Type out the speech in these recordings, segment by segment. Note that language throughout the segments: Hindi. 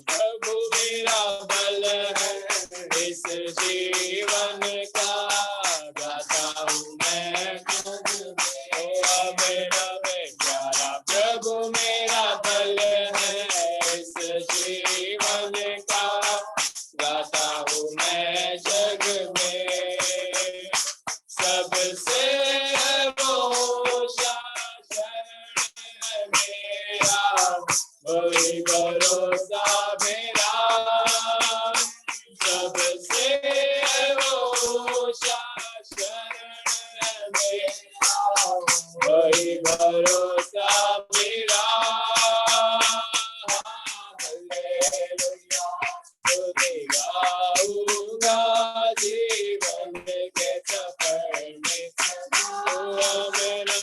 प्रभु मेरा बल है इस जीवन का, गाता हूँ मैं मेरा प्यारा प्रभु मेरा बल है इस जीवन का, गाता हूँ मैं जग में सबसे वो शरण मेरा, वही भरोसा मेरा, सबसे वो शरण मेरा, वही भरोसा मेरा। हालेलुया तुझे गाऊंगा जीवन के सफर में सदा, मेरा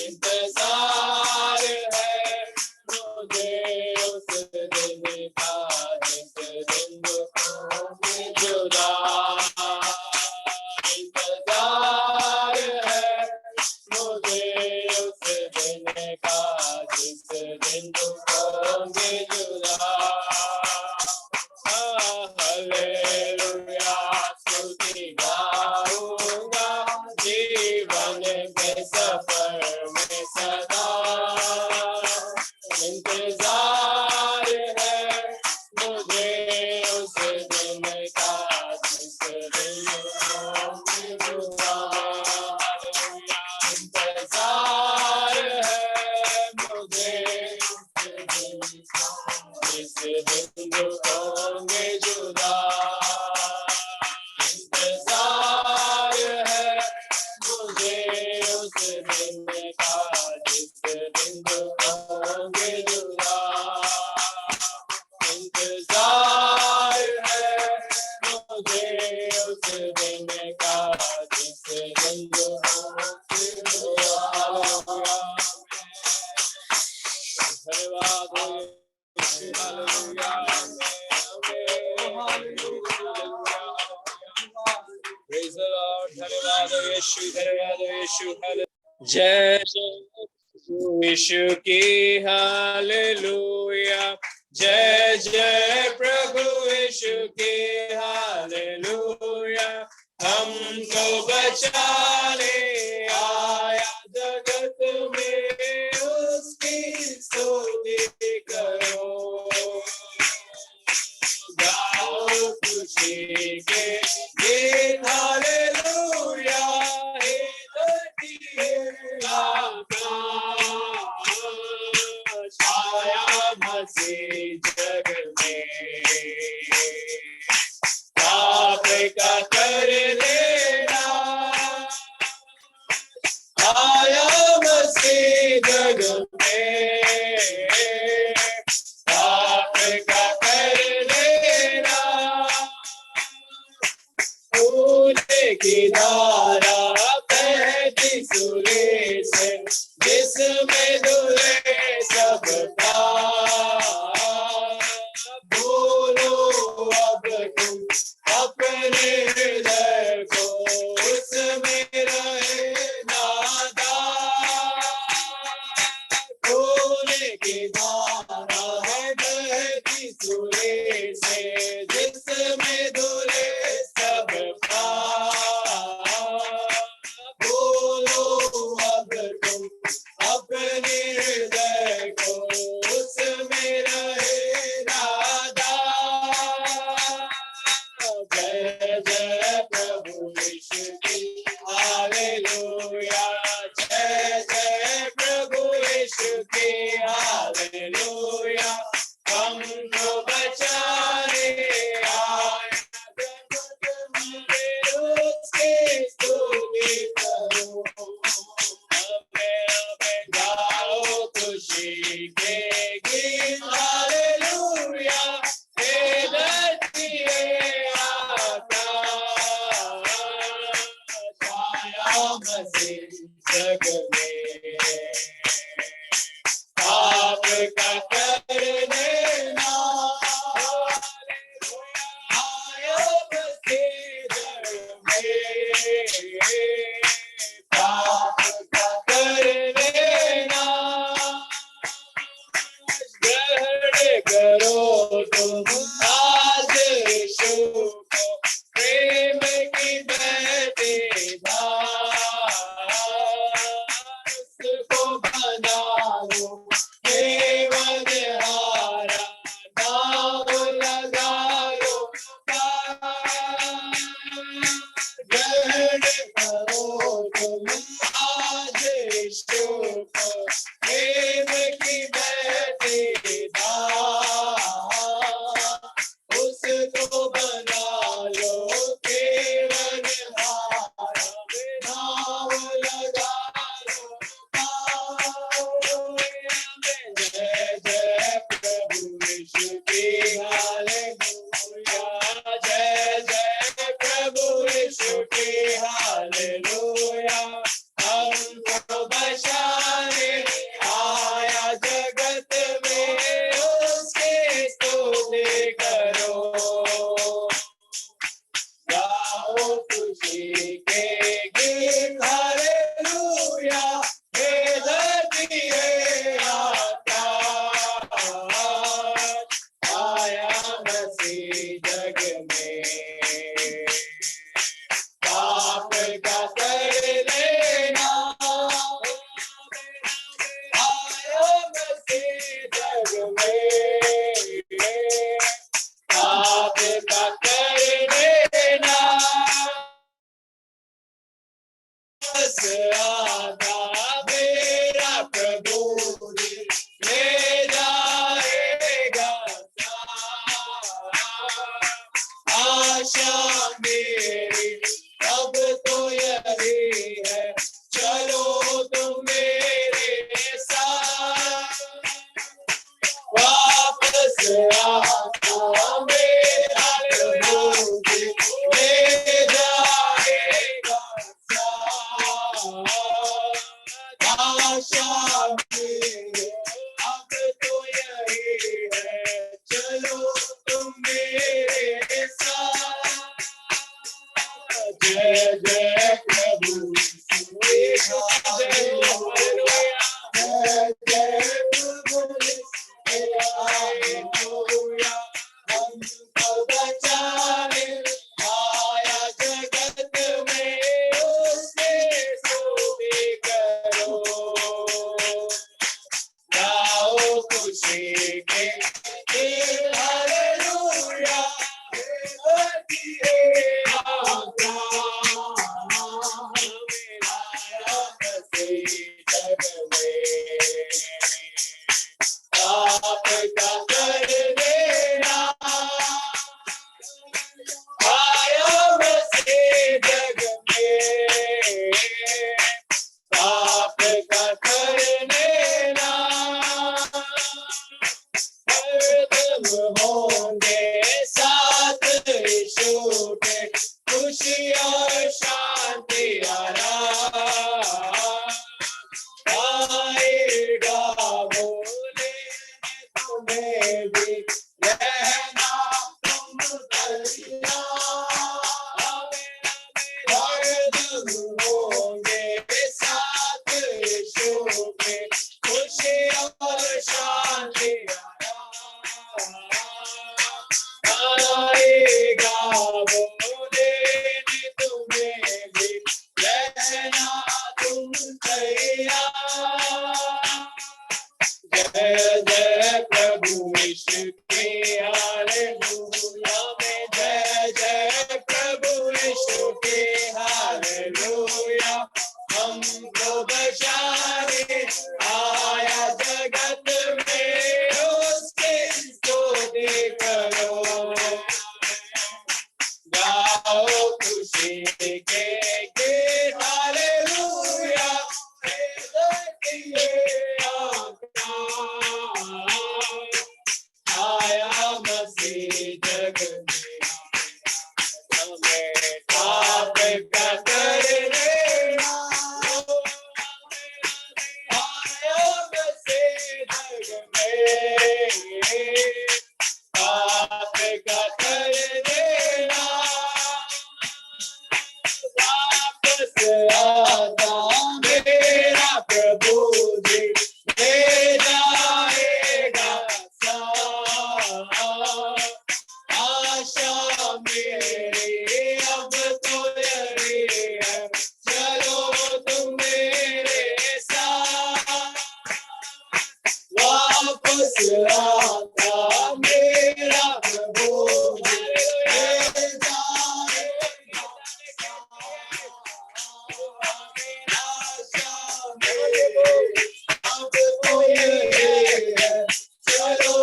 इंतजार है मुझे उस दिन का जिस दिन होंगे जुदा, इंतजार है मुझे उस दिन का जिस दिन होंगे जुदा। हालेलुया स्तुति गाऊंगा जीवन के सफर में सदा, इंतजार है मुझे उस दिन का जिस दिन होंगे जुदा, इंतजार है मुझे जिस दिन होंगे जुदा, इंतजार है मुझे उस दिन का जिस दिन होंगे जुदा, इंतजार है मुझे उस दिन का जिस दिन होंगे जुदा। धन्यवाद Praise the Lord. धन्यवाद यीशु, धन्यवाद यीशु। जय यीशु की हालेलुया, जय जय प्रभु यीशु की हालेलुया, हमको बचाने आया जगत में उसकी स्तुति करो, गाओ खुशी के गीत हालेलुया, हे धरती हे आकाश, आया मसीह जग में, पाप का कर देना, आया मसीह जग में, पाप का कर देना, फूले की धारा बहती सूर्य से, जिसमें धुले सब पाप, बोलो अब तुम अपने हृदय को उसमें रहे नादान, फूले की धारा है बहती सूर्य से, जिसमें धुले सब पाप, बोलो अब तुम अपने हृदय को उसमें रहे नादान। जय जय प्रभु यीशु की हालेलुया, जय जय प्रभु यीशु की हालेलुया, हमको बचाने आया जगत में उसकी स्तुति करो, हमें गाओ खुशी के गीत हालेलुया, हे धरती हे आकाश, आया मसीह जग में, पाप का कर देना, आया मसीह जग में, पाप का कर देना, तुम आज यीशु को प्रेम की बहती धार उसको बना लो केवल हारा नाम लगा लो ग्रहण करो तुम आज यीशु को प्रेम की बहती धार उसको बना लो केवल हारा नाम लगा लो जय जय प्रभु यीशु की हालेलुया जय जय प्रभु यीशु की हालेलुया हमको बचाने आया जगत में उसकी स्तुति करो गाओ खुशी के गीत हालेलुया हे धरती है आकाश आया मसीह जग में पाप का कर लेना आया मसीह जग में पाप का कर लेना बस आगा मेरा प्रभु ले जाएगा आशा मेरी अब तो यही है चलो तुम मेरे साथ वापस आका मेरा प्रभु ले जाएगा आशा मेरी अब तो यही है चलो तुम मेरे साथ जय जय प्रभु जय जय प्रभु हालेलुया हमको बचाने आया जगत में उसकी स्तुति करो गाओ खुशी के गीत हालेलुया धरती है आकाश आया मसीह जग में पाप का कर देना आया मसीह जग में पाप का कर देना हरदम होंगे साथ यीशु के खुशी और शांति आएगा बोले तुम्हें भी रहना तुम दरिया हरदम होंगे साथ यीशु के खुशी और शांति आएगा बोले तुम्हें भी रहना तुम जय जय प्रभु यीशु की हालेलुया में जय जय प्रभु यीशु की हालेलुया हमको बचाने आया जगत में उसकी स्तुति करो गाओ खुशी के गीत हालेलुया आया मसीह जग में हमें पाप का कर देना आया मसीह जग में पाप का कर देना वापस आका मेरा प्रभु जी ले जाएगा साथ फसला था मेरा प्रभु चलो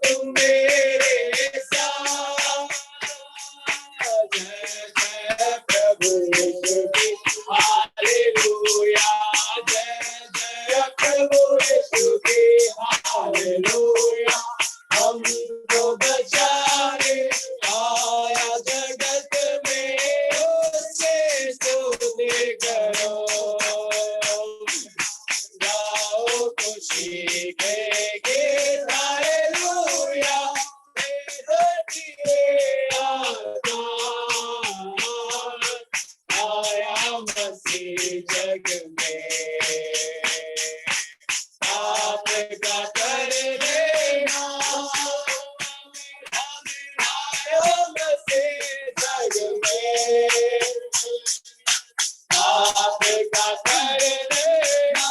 तुम मेरे साथ जय जय प्रभु यीशु की हालेलुया जय जय प्रभु यीशु की हालेलुया हमको बचाने आया जगत में उससे स्तुति करो गाओ खुशी के गीत हालेलुया आया मसीह जग में आप का कर देना आया मसीह जग में आप का कर देना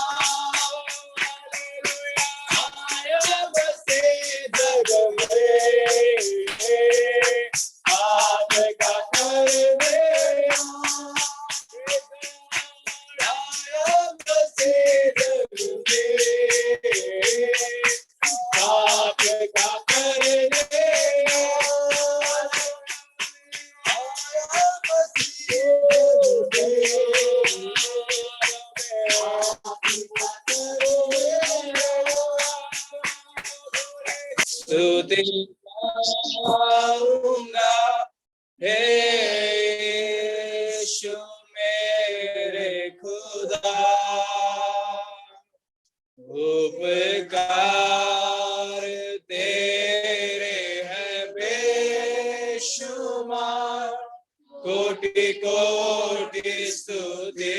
आया मसीह जग में आप का कर देना आया मसीह जग में आप का कर देना आया मसीह जग स्तुति गाऊंगा हे यीशु मेरे खुदा उपकार तेरे हैं बेशुमार कोटि कोटि स्तुति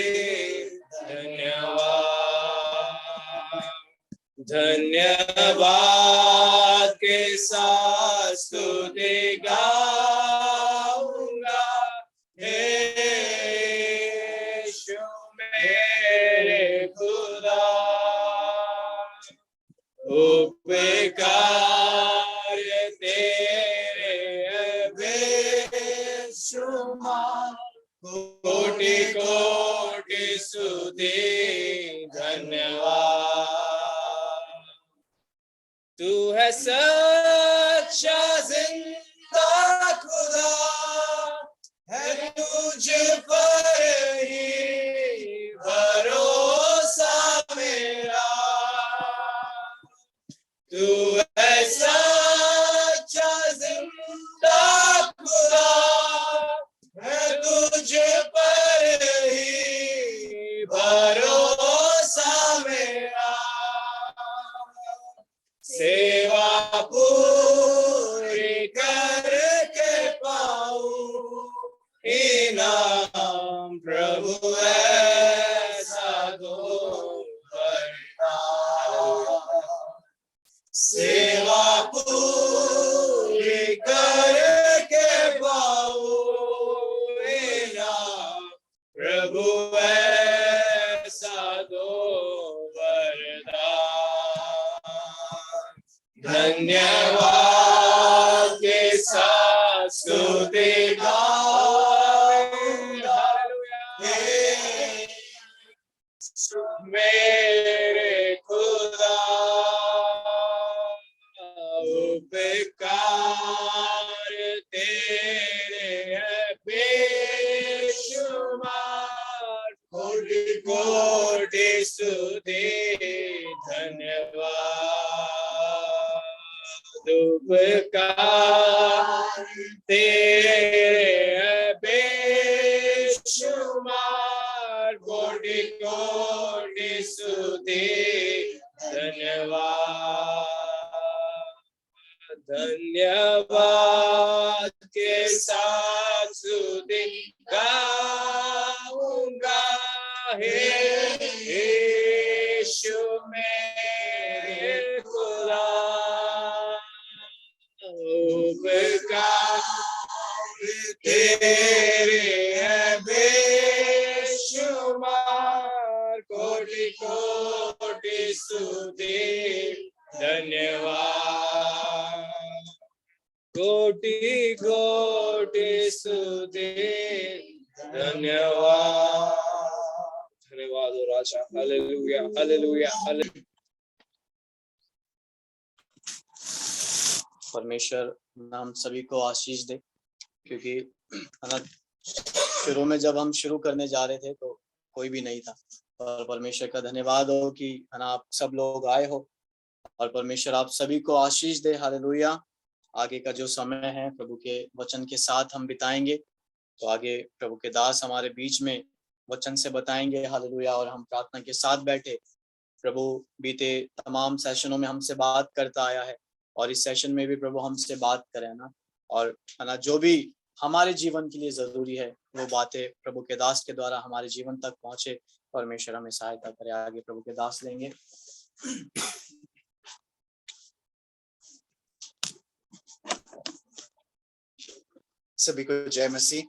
धन्यवाद धन्यवाद के साथ स्तुति गाऊंगा हे यीशु मेरे खुदा उपकार तेरे बेशुमार कोटि कोटि स्तुति धन्यवाद तू है सच्चा जिंदा खुदा है तुझ पर ही भरोसा मेरा तू है सच्चा जिंदा खुदा है तुझ पर ही भरोसा मेरा सेवा पूरी करके पाऊं इनाम प्रभु ऐसा दो सेवा पूरी करके पाऊं इनाम प्रभु ऐसा दो वरदान धन्यवाद के साथ स्तुति गाऊंगा मेरे खुदा उपकार तेरे है बेशुमार कोटि कोटि स्तुति धन्यवाद उपकार तेरे है बेशुमार कोटि कोटि स्तुति धन्यवाद धन्यवाद के साथ स्तुति गाऊंगा हे यीशु मेरे खुदा उपकार तेरे है बेशुमार कोटि कोटि स्तुति धन्यवाद। कोटि कोटि स्तुति धन्यवाद। धन्यवाद ओ राजा। Hallelujah hallelujah hallelujah. परमेश्वर नाम सभी को आशीष दे, क्योंकि शुरू में जब हम शुरू करने जा रहे थे तो कोई भी नहीं था, और परमेश्वर का धन्यवाद हो कि आप सब लोग आए हो, और परमेश्वर आप सभी को आशीष दे। हालेलुया। आगे का जो समय है प्रभु के वचन के साथ हम बिताएंगे, तो आगे प्रभु के दास हमारे बीच में वचन से बताएंगे। हालेलुया। और हम प्रार्थना के साथ बैठे, प्रभु बीते तमाम सेशनों में हमसे बात करता आया है, और इस सेशन में भी प्रभु हमसे बात करें ना, और जो भी हमारे जीवन के लिए जरूरी है वो बातें प्रभु के दास के द्वारा हमारे जीवन तक पहुंचे। परमेश्वर हमें सहायता करे। आगे प्रभु के दास लेंगे। सभी को जय मसीह।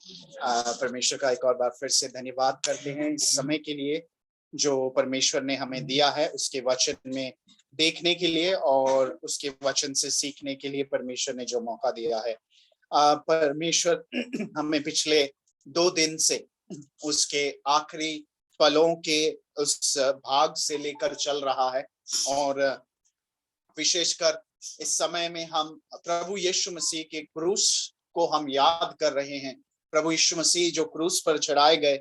परमेश्वर का एक और बार फिर से धन्यवाद करते हैं इस समय के लिए जो परमेश्वर ने हमें दिया है, उसके वचन में देखने के लिए और उसके वचन से सीखने के लिए परमेश्वर ने जो मौका दिया है। परमेश्वर हमें पिछले 2 दिन से उसके आखिरी पलों के उस भाग से लेकर चल रहा है, और विशेषकर इस समय में हम प्रभु यीशु मसीह के क्रूस को हम याद कर रहे हैं। प्रभु यीशु मसीह जो क्रूस पर चढ़ाए गए,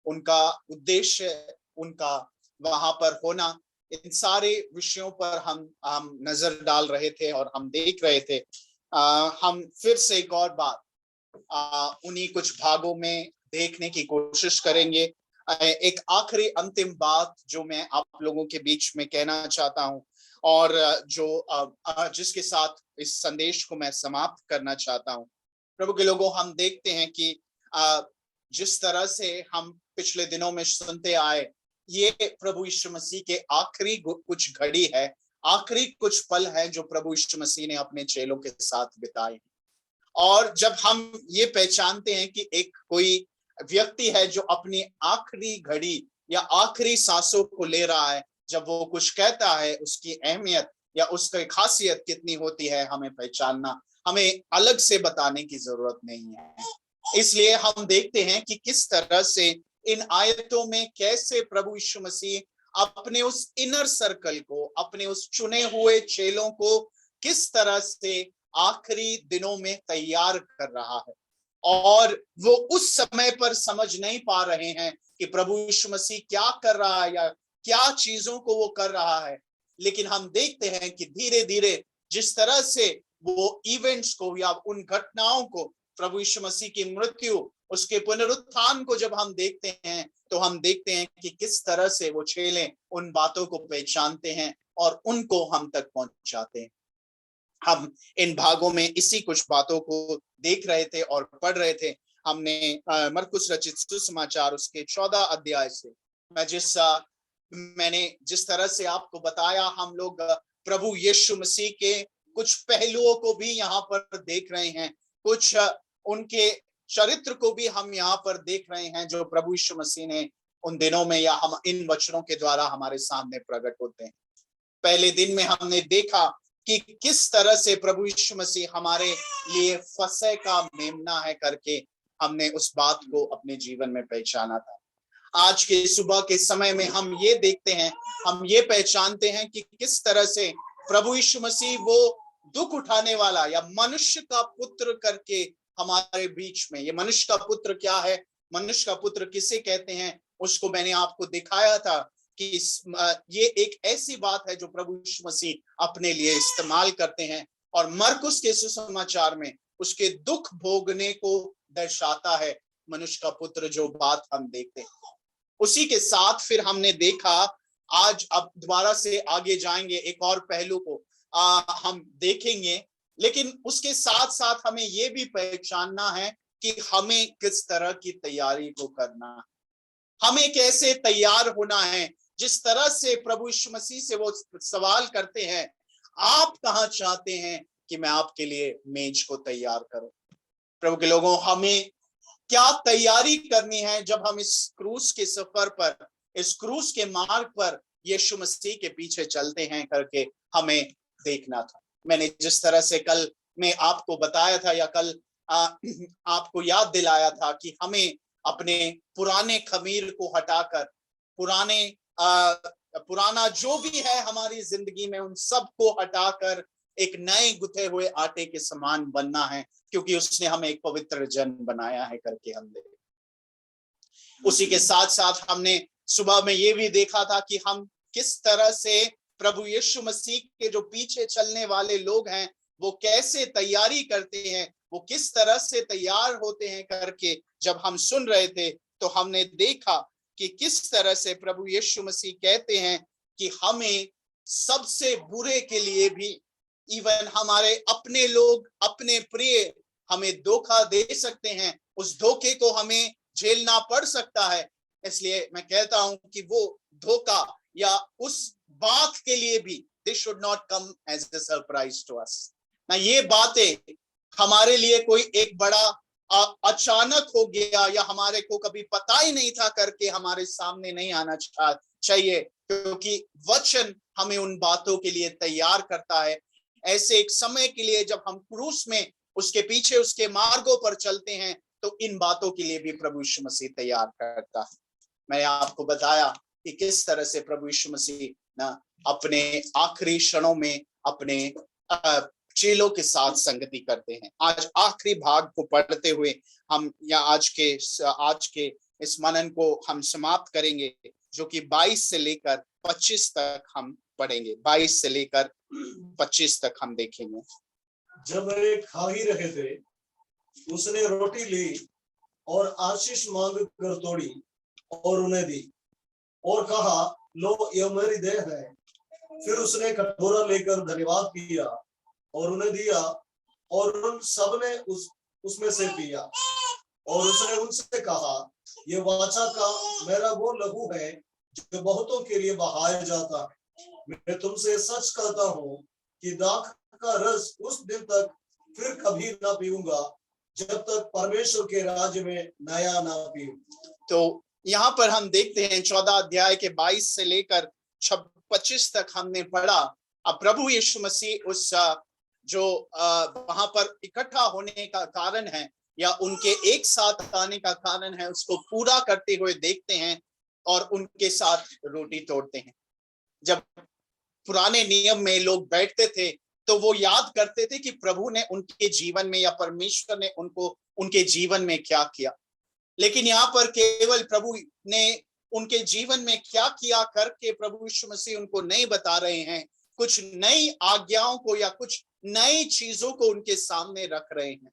उनका उद्देश्य, उनका वहां पर होना, इन सारे विषयों पर हम नजर डाल रहे थे और हम देख रहे थे। हम फिर से एक और बार उन्हीं कुछ भागों में देखने की कोशिश करेंगे। एक आखिरी अंतिम बात जो मैं आप लोगों के बीच में कहना चाहता हूं, और जो जिसके साथ इस संदेश को मैं समाप्त करना चाहता हूं। प्रभु के लोगों, हम देखते हैं कि जिस तरह से हम पिछले दिनों में सुनते आए, ये प्रभु यीशु मसीह के आखिरी कुछ घड़ी है, आखिरी कुछ पल है जो प्रभु यीशु मसीह ने अपने चेलों के साथ बिताए। और जब हम ये पहचानते हैं कि एक कोई व्यक्ति है जो अपनी आखिरी घड़ी या आखिरी सांसों को ले रहा है, जब वो कुछ कहता है, उसकी अहमियत या उसकी खासियत कितनी होती है हमें पहचानना, हमें अलग से बताने की जरूरत नहीं है। इसलिए हम देखते हैं कि किस तरह से इन आयतों में कैसे प्रभु यीशु मसीह अपने उस इनर सर्कल को, अपने उस चुने हुए चेलों को किस तरह से आखिरी दिनों में तैयार कर रहा है। और वो उस समय पर समझ नहीं पा रहे हैं कि प्रभु यीशु मसीह क्या कर रहा है या क्या चीजों को वो कर रहा है, लेकिन हम देखते हैं कि धीरे धीरे जिस तरह से वो इवेंट्स को या उन घटनाओं को, प्रभु यीशु मसीह की मृत्यु, उसके पुनरुत्थान को जब हम देखते हैं, तो हम देखते हैं कि किस तरह से वो चेले उन बातों को पहचानते हैं और उनको हम तक पहुंचाते हैं। हम इन भागों में इसी कुछ बातों को देख रहे थे और पढ़ रहे थे। हमने मरकुस रचित सुसमाचार उसके 14 अध्याय से मैंने जिस तरह से आपको बताया, हम लोग प्रभु यीशु मसीह के कुछ पहलुओं को भी यहाँ पर देख रहे हैं, कुछ उनके चरित्र को भी हम यहाँ पर देख रहे हैं जो प्रभु यीशु मसीह ने उन दिनों में या हम इन वचनों के द्वारा हमारे सामने प्रकट होते हैं। पहले दिन में हमने देखा कि किस तरह से प्रभु यीशु मसीह हमारे लिए फसह का मेमना है करके हमने उस बात को अपने जीवन में पहचाना था। आज के सुबह के समय में हम ये देखते हैं, हम ये पहचानते हैं कि किस तरह से प्रभु यीशु मसीह वो दुख उठाने वाला या मनुष्य का पुत्र करके हमारे बीच में, ये मनुष्य का पुत्र क्या है, मनुष्य का पुत्र किसे कहते हैं, उसको मैंने आपको दिखाया था कि ये एक ऐसी बात है जो प्रभु यीशु मसीह अपने लिए इस्तेमाल करते हैं, और मरकुस के सुसमाचार में उसके दुख भोगने को दर्शाता है मनुष्य का पुत्र, जो बात हम देखते हैं। उसी के साथ फिर हमने देखा, आज अब दोबारा से आगे जाएंगे, एक और पहलू को हम देखेंगे, लेकिन उसके साथ साथ हमें ये भी पहचानना है कि हमें किस तरह की तैयारी को करना, हमें कैसे तैयार होना है। जिस तरह से प्रभु यीशु मसीह से वो सवाल करते हैं, आप कहाँ चाहते हैं कि मैं आपके लिए मेज को तैयार करूं। प्रभु के लोगों, हमें क्या तैयारी करनी है जब हम इस क्रूस के सफर पर, इस क्रूस के मार्ग पर यीशु मसीह के पीछे चलते हैं करके हमें देखना था। मैंने जिस तरह से कल मैं आपको बताया था या कल आपको याद दिलाया था कि हमें अपने पुराने खमीर को हटाकर पुराना जो भी है हमारी जिंदगी में उन सब को हटाकर एक नए गुथे हुए आटे के समान बनना है, क्योंकि उसने हमें एक पवित्र जन बनाया है करके हम देख। उसी के साथ साथ हमने सुबह में ये भी देखा था कि हम किस तरह से प्रभु यीशु मसीह के जो पीछे चलने वाले लोग हैं वो कैसे तैयारी करते हैं, वो किस तरह से तैयार होते हैं करके जब हम सुन रहे थे तो हमने देखा कि किस तरह से प्रभु यीशु मसीह कहते हैं कि हमें सबसे बुरे के लिए भी, इवन हमारे अपने लोग, अपने प्रिय हमें धोखा दे सकते हैं, उस धोखे को हमें झेलना पड़ सकता है। इसलिए मैं कहता हूं कि वो धोखा या उस बात के लिए भी this should not come as a surprise to us. ना ये बातें हमारे लिए कोई एक बड़ा अचानक हो गया या हमारे को कभी पता ही नहीं था करके हमारे सामने नहीं आना चाहिए, क्योंकि वचन हमें उन बातों के लिए तैयार करता है। ऐसे एक समय के लिए जब हम क्रूस में उसके पीछे उसके मार्गों पर चलते हैं तो इन बातों के लिए भी प्रभु यीशु मसीह तैयार करता है। मैं आपको बताया कि किस तरह से प्रभु यीशु मसीह ना अपने आखिरी क्षणों में अपने चेलों के साथ संगति करते हैं। आज आखिरी भाग को पढ़ते हुए हम या आज के इस मनन को हम समाप्त करेंगे, जो कि 22 से लेकर 25 तक हम पढ़ेंगे। 22 से लेकर 25 तक हम देखेंगे। जब वे खा ही रहे थे, उसने रोटी ली और आशीष मांग कर तोड़ी और उन्हें दी और कहा, लो यह मेरी देह है। फिर उसने कटोरा लेकर धन्यवाद किया और उन्हें दिया और उन सब ने उसमें से पिया। और उसने उनसे कहा, यह वाचा का मेरा वो लहू है जो बहुतों के लिए बहाया जाता है। मैं तुमसे सच कहता हूँ कि दाख का रस उस दिन तक फिर कभी ना पीऊंगा जब तक परमेश्वर के राज्य में नया ना पीऊं। तो यहाँ पर हम देखते हैं 14 अध्याय के 22 से लेकर 25 तक हमने पढ़ा। अब प्रभु यीशु मसीह उस जो वहां पर इकट्ठा होने का कारण है या उनके एक साथ आने का कारण है उसको पूरा करते हुए देखते हैं और उनके साथ रोटी तोड़ते हैं। जब पुराने नियम में लोग बैठते थे तो वो याद करते थे कि प्रभु ने उनके जीवन में या परमेश्वर ने उनको उनके जीवन में क्या किया, लेकिन यहाँ पर केवल प्रभु ने उनके जीवन में क्या किया करके प्रभु यीशु मसीह उनको नहीं बता रहे हैं, कुछ नई आज्ञाओं को या कुछ नई चीजों को उनके सामने रख रहे हैं,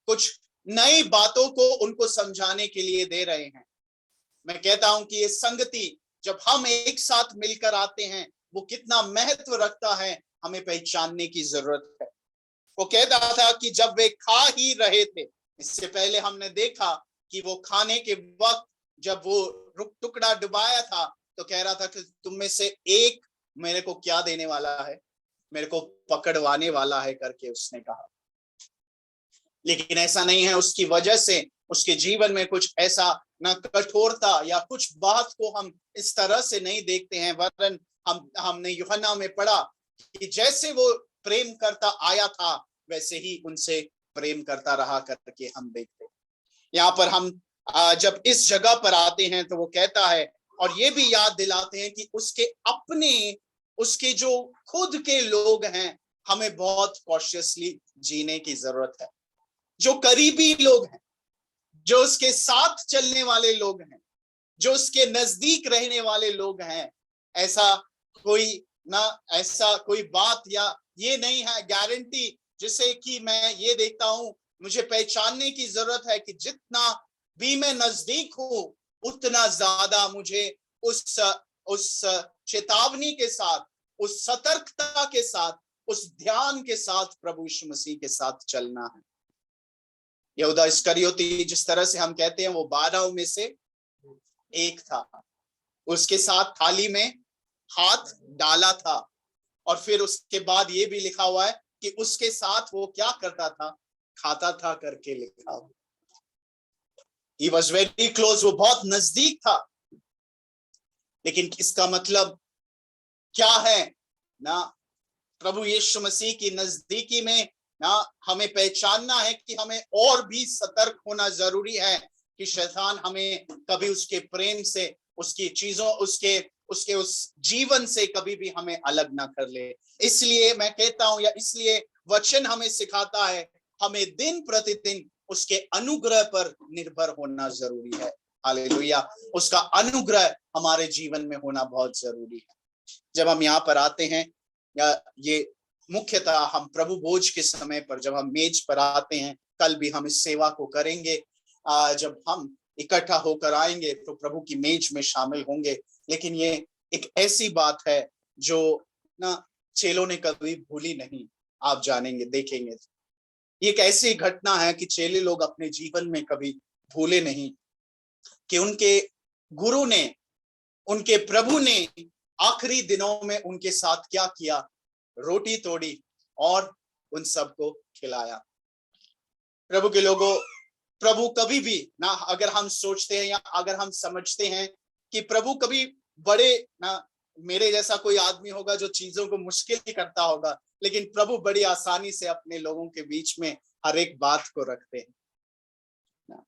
कुछ नई बातों को उनको समझाने के लिए दे रहे हैं। मैं कहता हूं कि ये संगति जब हम एक साथ मिलकर आते हैं वो कितना महत्व रखता है, हमें पहचानने की जरूरत है। वो कहता था कि जब वे खा ही रहे थे, इससे पहले हमने देखा कि वो खाने के वक्त जब वो टुकड़ा डुबाया था तो कह रहा था कि तुम में से एक मेरे को क्या देने वाला है, मेरे को पकड़वाने वाला है करके उसने कहा। लेकिन ऐसा नहीं है, उसकी वजह से उसके जीवन में कुछ ऐसा न कठोरता या कुछ बात को हम इस तरह से नहीं देखते हैं, वरन हमने यूहन्ना में पढ़ा कि जैसे वो प्रेम करता आया था वैसे ही उनसे प्रेम करता रहा करके हम देखते। यहाँ पर हम जब इस जगह पर आते हैं तो वो कहता है और ये भी याद दिलाते हैं कि उसके जो खुद के लोग हैं हमें बहुत कॉशियसली जीने की जरूरत है। जो करीबी लोग हैं, जो उसके साथ चलने वाले लोग हैं, जो उसके नजदीक रहने वाले लोग हैं, ऐसा कोई बात या ये नहीं है गारंटी जिसे कि मैं ये देखता हूं, मुझे पहचानने की जरूरत है कि जितना भी मैं नजदीक हूं उतना ज्यादा मुझे उस चेतावनी के साथ, उस सतर्कता के साथ, उस ध्यान के साथ प्रभु यीशु मसीह के साथ चलना है। यहूदा इस्करियोती जिस तरह से हम कहते हैं वो 12 में से एक था, उसके साथ थाली में हाथ डाला था और फिर उसके बाद ये भी लिखा हुआ है कि उसके साथ वो क्या करता था, खाता था करके लिखा हुआ। He was very close, वो बहुत नजदीक था। लेकिन इसका मतलब क्या है ना, प्रभु यीशु मसीह की नजदीकी में ना हमें पहचानना है कि हमें और भी सतर्क होना जरूरी है कि शैतान हमें कभी उसके प्रेम से, उसकी चीजों, उसके उस जीवन से कभी भी हमें अलग ना कर ले। इसलिए मैं कहता हूं, या इसलिए वचन हमें सिखाता है, हमें दिन प्रतिदिन उसके अनुग्रह पर निर्भर होना जरूरी है। हालेलुया, उसका अनुग्रह हमारे जीवन में होना बहुत जरूरी है। जब हम यहाँ पर आते हैं, या ये मुख्यतः हम प्रभु भोज के समय पर जब हम मेज पर आते हैं, कल भी हम इस सेवा को करेंगे। जब हम इकट्ठा होकर आएंगे तो प्रभु की मेज में शामिल होंगे। लेकिन ये एक ऐसी बात है जो ना चेलों ने कभी भूली नहीं। आप जानेंगे, देखेंगे, ये एक ऐसी घटना है कि चेले लोग अपने जीवन में कभी भूले नहीं कि उनके गुरु ने, उनके प्रभु ने आखिरी दिनों में उनके साथ क्या किया। रोटी तोड़ी और उन सबको खिलाया। प्रभु के लोगों, प्रभु कभी भी ना, अगर हम सोचते हैं या अगर हम समझते हैं कि प्रभु कभी बड़े ना, मेरे जैसा कोई आदमी होगा जो चीजों को मुश्किल ही करता होगा, लेकिन प्रभु बड़ी आसानी से अपने लोगों के बीच में हर एक बात को रखते हैं।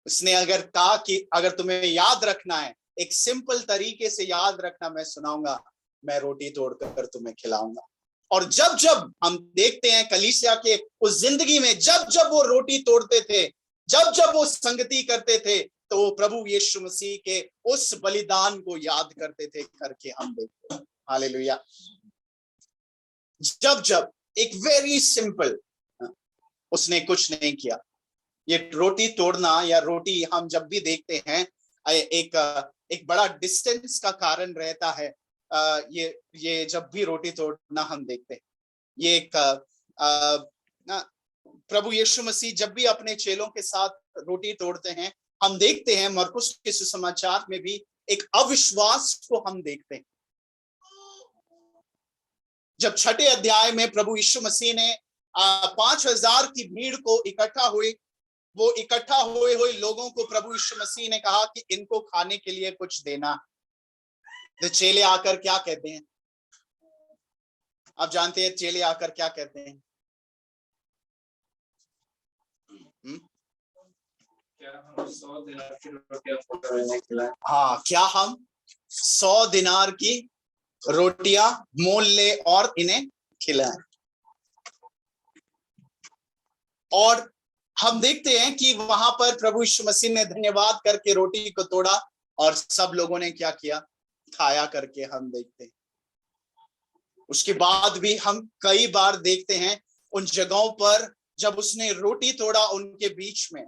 उसने अगर कहा कि अगर तुम्हें याद रखना है, एक सिंपल तरीके से याद रखना, मैं सुनाऊंगा, मैं रोटी तोड़कर तुम्हें खिलाऊंगा। और जब जब हम देखते हैं कलीसिया के उस जिंदगी में, जब जब वो रोटी तोड़ते थे, जब जब वो संगति करते थे, तो वो प्रभु यीशु मसीह के उस बलिदान को याद करते थे करके हम देखते हैं। हालेलुया। जब जब एक वेरी सिंपल, उसने कुछ नहीं किया। ये रोटी तोड़ना या रोटी हम जब भी देखते हैं, एक बड़ा डिस्टेंस का कारण रहता है। ये जब भी रोटी तोड़ना हम देखते हैं, ये एक ना प्रभु यीशु मसीह जब भी अपने चेलों के साथ रोटी तोड़ते हैं, हम देखते हैं मरकुस के सुसमाचार में भी एक अविश्वास को हम देखते हैं। जब 6 अध्याय में प्रभु यीशु मसीह ने 5000 की भीड़ को इकट्ठा हुए, वो इकट्ठा हुए लोगों को प्रभु यीशु मसीह ने कहा कि इनको खाने के लिए कुछ देना। तो चेले आकर क्या कहते हैं? आप जानते हैं चेले आकर क्या कहते हैं? क्या हम 100 दिनार की रोटियां इन्हें खिलाएं? हाँ, क्या हम 100 दिनार की रोटियां मोल ले और इन्हें खिलाएं? और हम देखते हैं कि वहां पर प्रभु यीशु मसीह ने धन्यवाद करके रोटी को तोड़ा और सब लोगों ने क्या किया? खाया करके हम देखते हैं। उसके बाद भी हम कई बार देखते हैं उन जगहों पर जब उसने रोटी तोड़ा उनके बीच में।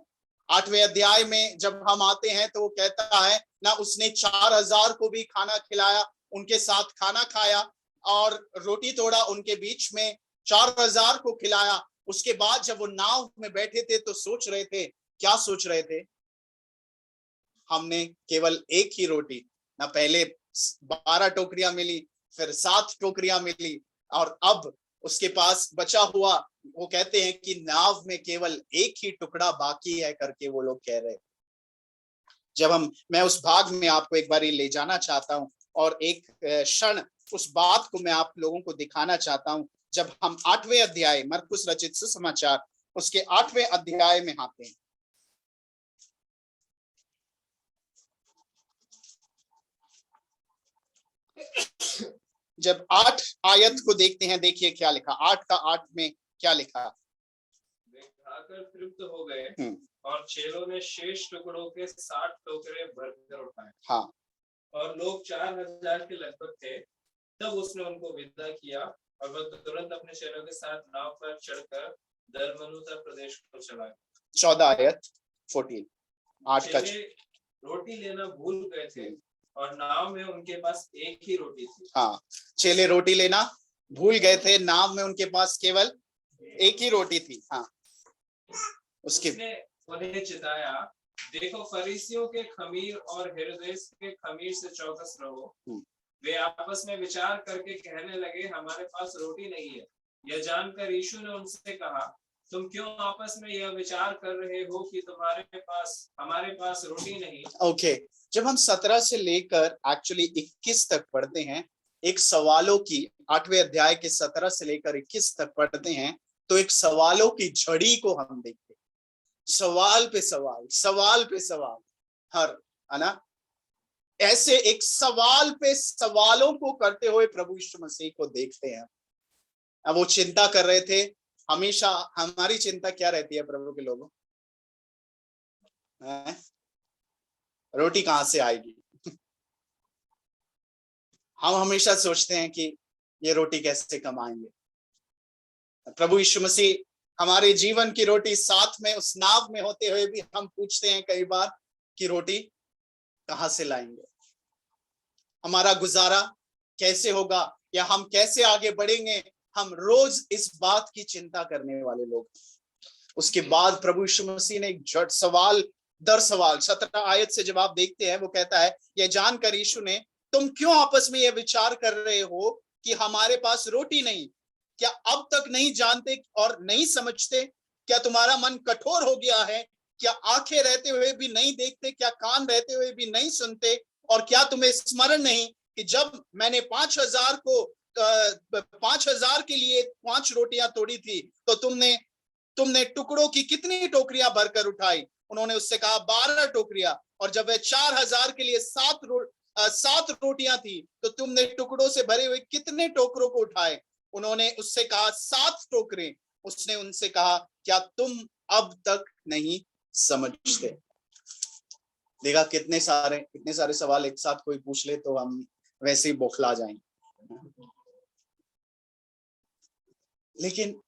8वें अध्याय में जब हम आते हैं तो वो कहता है ना, उसने 4000 को भी खाना खिलाया, उनके साथ खाना खाया और रोटी तोड़ा उनके बीच में, 4000 को खिलाया। उसके बाद जब वो नाव में बैठे थे तो सोच रहे थे, क्या सोच रहे थे? हमने केवल एक ही रोटी, ना पहले 12 टोकरियां मिली, फिर 7 टोकरियां मिली, और अब उसके पास बचा हुआ, वो कहते हैं कि नाव में केवल एक ही टुकड़ा बाकी है करके वो लोग कह रहे। जब मैं उस भाग में आपको एक बार ले जाना चाहता हूं और एक क्षण उस बात को मैं आप लोगों को दिखाना चाहता हूं। जब हम 8वें अध्याय, मरकुस रचित सुसमाचार, उसके 8वें अध्याय में आते हैं। जब 8 आयत को देखते हैं, देखिए क्या लिखा, 8 का 8 में क्या लिखा? वे खाकर तृप्त हो गए और चेलों ने शेष टुकड़ों के 60 टोकरे भरकर उठाए। हाँ, और लोग 4000 के लगभग थे। तब उसने उनको विदा किया और वह तुरंत अपने चेलों के साथ नाव पर चढ़कर दलमनूता प्रदेश को चला गया। 14 आयत 14, 8 का। रोटी लेना भूल गए थे और नाव में उनके पास एक ही रोटी थी। हाँ, चेले रोटी लेना भूल गए थे, नाव में उनके पास केवल एक ही रोटी थी। हाँ, उसने उन्हें चिताया, देखो फरीसियों के खमीर और हेरोदेस के खमीर से चौकस रहो। वे आपस में विचार करके कहने लगे, हमारे पास रोटी नहीं है। यह जानकर यीशु ने उनसे कहा, तुम क्यों आपस में यह विचार कर रहे हो कि हमारे पास रोटी नहीं? ओके, जब हम 17 से लेकर एक्चुअली 21 तक पढ़ते हैं एक सवालों की 8वें अध्याय के 17 से लेकर 21 तक पढ़ते हैं तो एक सवालों की झड़ी को हम देखते हैं। सवाल पे सवाल, सवाल पे सवाल, हर, है ना, ऐसे एक सवाल पे सवालों को करते हुए प्रभु यीशु मसीह को देखते हैं। अब वो चिंता कर रहे थे। हमेशा हमारी चिंता क्या रहती है प्रभु के लोगों? रोटी कहां से आएगी? हम हमेशा सोचते हैं कि ये रोटी कैसे कमाएंगे। प्रभु यीशु मसीह हमारे जीवन की रोटी साथ में उस नाव में होते हुए भी हम पूछते हैं कई बार कि रोटी कहां से लाएंगे, हमारा गुजारा कैसे होगा, या हम कैसे आगे बढ़ेंगे। हम रोज इस बात की चिंता करने वाले लोग। उसके बाद प्रभु यीशु मसीह ने एक जड़ सवाल दर सवाल 17 आयत से जवाब देखते हैं। वो कहता है, यह जानकर यीशु ने, तुम क्यों आपस में यह विचार कर रहे हो कि हमारे पास रोटी नहीं? क्या अब तक नहीं जानते और नहीं समझते? क्या तुम्हारा मन कठोर हो गया है? क्या आंखें रहते हुए भी नहीं देखते? क्या कान रहते हुए भी नहीं सुनते? और क्या तुम्हें स्मरण नहीं कि जब मैंने 5,000 के लिए 5 रोटियां तोड़ी थी तो तुमने टुकड़ों की कितनी टोकरियां भरकर उठाई? उन्होंने उससे कहा 12 टोकरियां। और जब वह 4,000 के लिए 7 रोटियां थी तो तुमने टुकड़ों से भरे हुए कितने टोकरों को उठाए? उन्होंने उससे कहा 7 टोकरे। उसने उनसे कहा, क्या तुम अब तक नहीं समझते? देखा, कितने सारे सवाल एक साथ कोई पूछ ले तो हम वैसे ही बौखला जाएंगे। लेकिन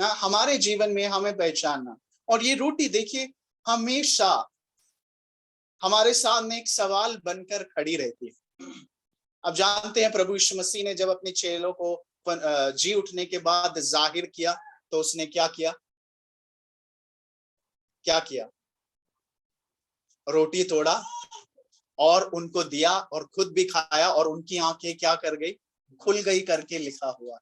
हमारे जीवन में हमें पहचानना, और ये रोटी देखिए हमेशा हमारे सामने एक सवाल बनकर खड़ी रहती है। अब जानते हैं प्रभु यीशु मसीह ने जब अपने चेलों को जी उठने के बाद जाहिर किया तो उसने क्या किया? रोटी तोड़ा और उनको दिया और खुद भी खाया, और उनकी आंखें क्या कर गई? खुल गई करके लिखा हुआ।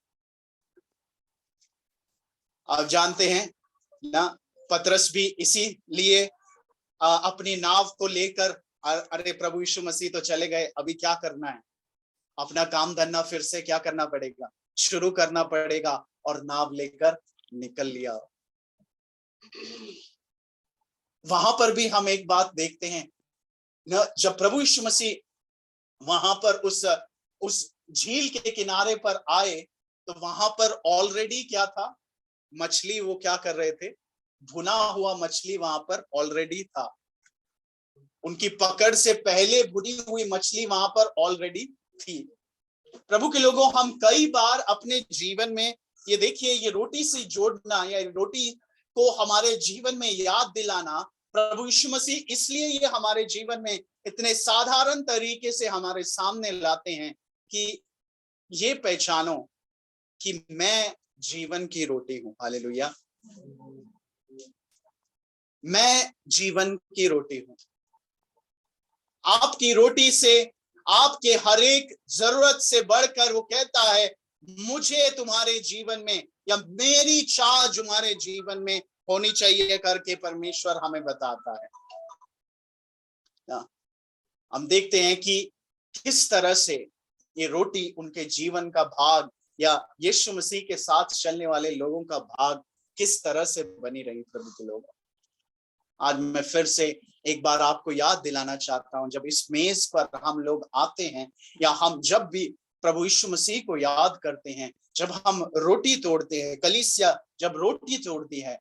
आप जानते हैं ना, पतरस भी इसीलिए अपनी नाव को लेकर, अरे प्रभु यीशु मसीह तो चले गए, अभी क्या करना है? अपना काम धंधा फिर से क्या करना पड़ेगा? शुरू करना पड़ेगा। और नाव लेकर निकल लिया। वहां पर भी हम एक बात देखते हैं ना, जब प्रभु यीशु मसीह वहां पर उस झील के किनारे पर आए तो वहां पर ऑलरेडी क्या था? मछली वो क्या कर रहे थे? भुना हुआ मछली वहां पर ऑलरेडी था। उनकी पकड़ से पहले भुनी हुई मछली वहां पर ऑलरेडी थी। प्रभु के लोगों, हम कई बार अपने जीवन में ये देखिए, ये रोटी से जोड़ना या रोटी को हमारे जीवन में याद दिलाना, प्रभु यीशु मसीह इसलिए ये हमारे जीवन में इतने साधारण तरीके से हमारे सामने लाते हैं कि ये पहचानो कि मैं जीवन की रोटी हूं। हालेलुया, मैं जीवन की रोटी हूं। आपकी रोटी से, आपके हर एक जरूरत से बढ़कर वो कहता है, मुझे तुम्हारे जीवन में, या मेरी चाह तुम्हारे जीवन में होनी चाहिए करके परमेश्वर हमें बताता है। हम देखते हैं कि किस तरह से ये रोटी उनके जीवन का भाग, या यीशु मसीह के साथ चलने वाले लोगों का भाग किस तरह से बनी रही। प्रभु के लोग, आज मैं फिर से एक बार आपको याद दिलाना चाहता हूं, जब इस मेज पर हम लोग आते हैं, या हम जब भी प्रभु यीशु मसीह को याद करते हैं, जब हम रोटी तोड़ते हैं, कलीसिया जब रोटी तोड़ती है,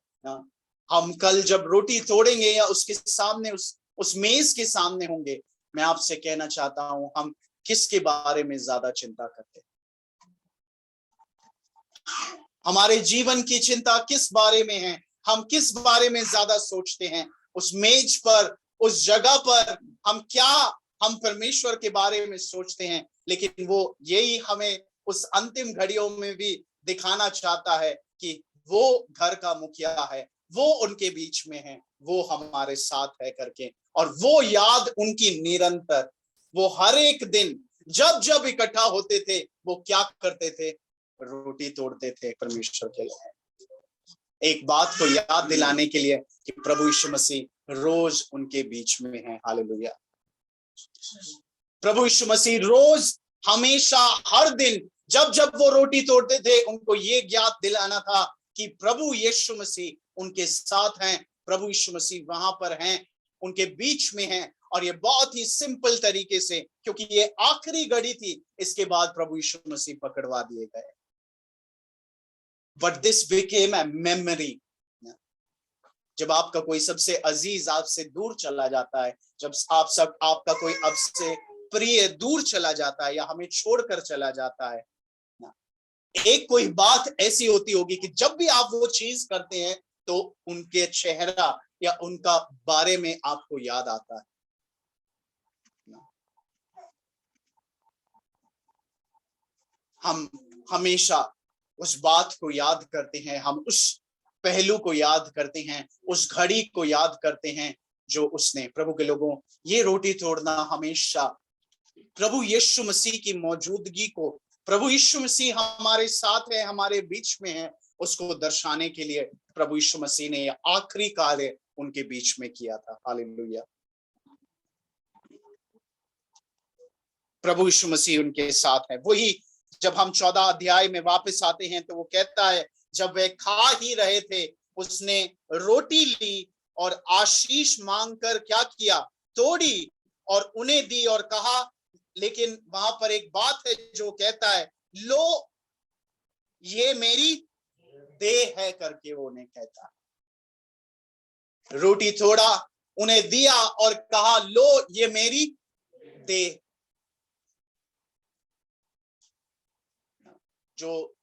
हम कल जब रोटी तोड़ेंगे या उसके सामने उस मेज के सामने होंगे, मैं आपसे कहना चाहता हूं, हम किसके बारे में ज्यादा चिंता करते हैं? हमारे जीवन की चिंता किस बारे में है? हम किस बारे में ज्यादा सोचते हैं? उस मेज पर, उस जगह पर हम परमेश्वर के बारे में सोचते हैं, लेकिन वो यही हमें उस अंतिम घड़ियों में भी दिखाना चाहता है कि वो घर का मुखिया है, वो उनके बीच में है, वो हमारे साथ है करके। और वो याद उनकी निरंतर, वो हर एक दिन जब जब इकट्ठा होते थे, वो क्या करते थे? रोटी तोड़ते थे परमेश्वर के लिए, एक बात को याद दिलाने के लिए कि प्रभु यीशु मसीह रोज उनके बीच में है। हालेलुया। प्रभु यीशु मसीह रोज, हमेशा, हर दिन जब जब वो रोटी तोड़ते थे, उनको ये ज्ञात दिलाना था कि प्रभु यीशु मसीह उनके साथ हैं, प्रभु यीशु मसीह वहां पर हैं, उनके बीच में हैं। और ये बहुत ही सिंपल तरीके से, क्योंकि ये आखिरी घड़ी थी, इसके बाद प्रभु यीशु मसीह पकड़वा दिए गए। But this became a memory. जब आपका कोई सबसे अजीज आपसे दूर चला जाता है, जब आपका कोई आपसे प्रिय दूर चला जाता है या हमें छोड़कर चला जाता है, एक कोई बात ऐसी होती होगी कि जब भी आप वो चीज करते हैं तो उनके चेहरा या उनका बारे में आपको याद आता है। हम हमेशा उस बात को याद करते हैं, हम उस पहलू को याद करते हैं, उस घड़ी को याद करते हैं जो उसने, प्रभु के लोगों, ये रोटी तोड़ना हमेशा प्रभु यीशु मसीह की मौजूदगी को, प्रभु यीशु मसीह हमारे साथ है, हमारे बीच में है, उसको दर्शाने के लिए प्रभु यीशु मसीह ने यह आखिरी कार्य उनके बीच में किया था। हालेलुया। प्रभु यीशु मसीह उनके साथ है। वही जब हम 14 अध्याय में वापस आते हैं तो वो कहता है, जब वे खा ही रहे थे, उसने रोटी ली और आशीष मांगकर क्या किया, तोड़ी और उन्हें दी और कहा, लेकिन वहां पर एक बात है जो कहता है, लो ये मेरी देह है करके वो उन्हें कहता है। रोटी तोड़ा, उन्हें दिया और कहा, लो ये मेरी देह। जो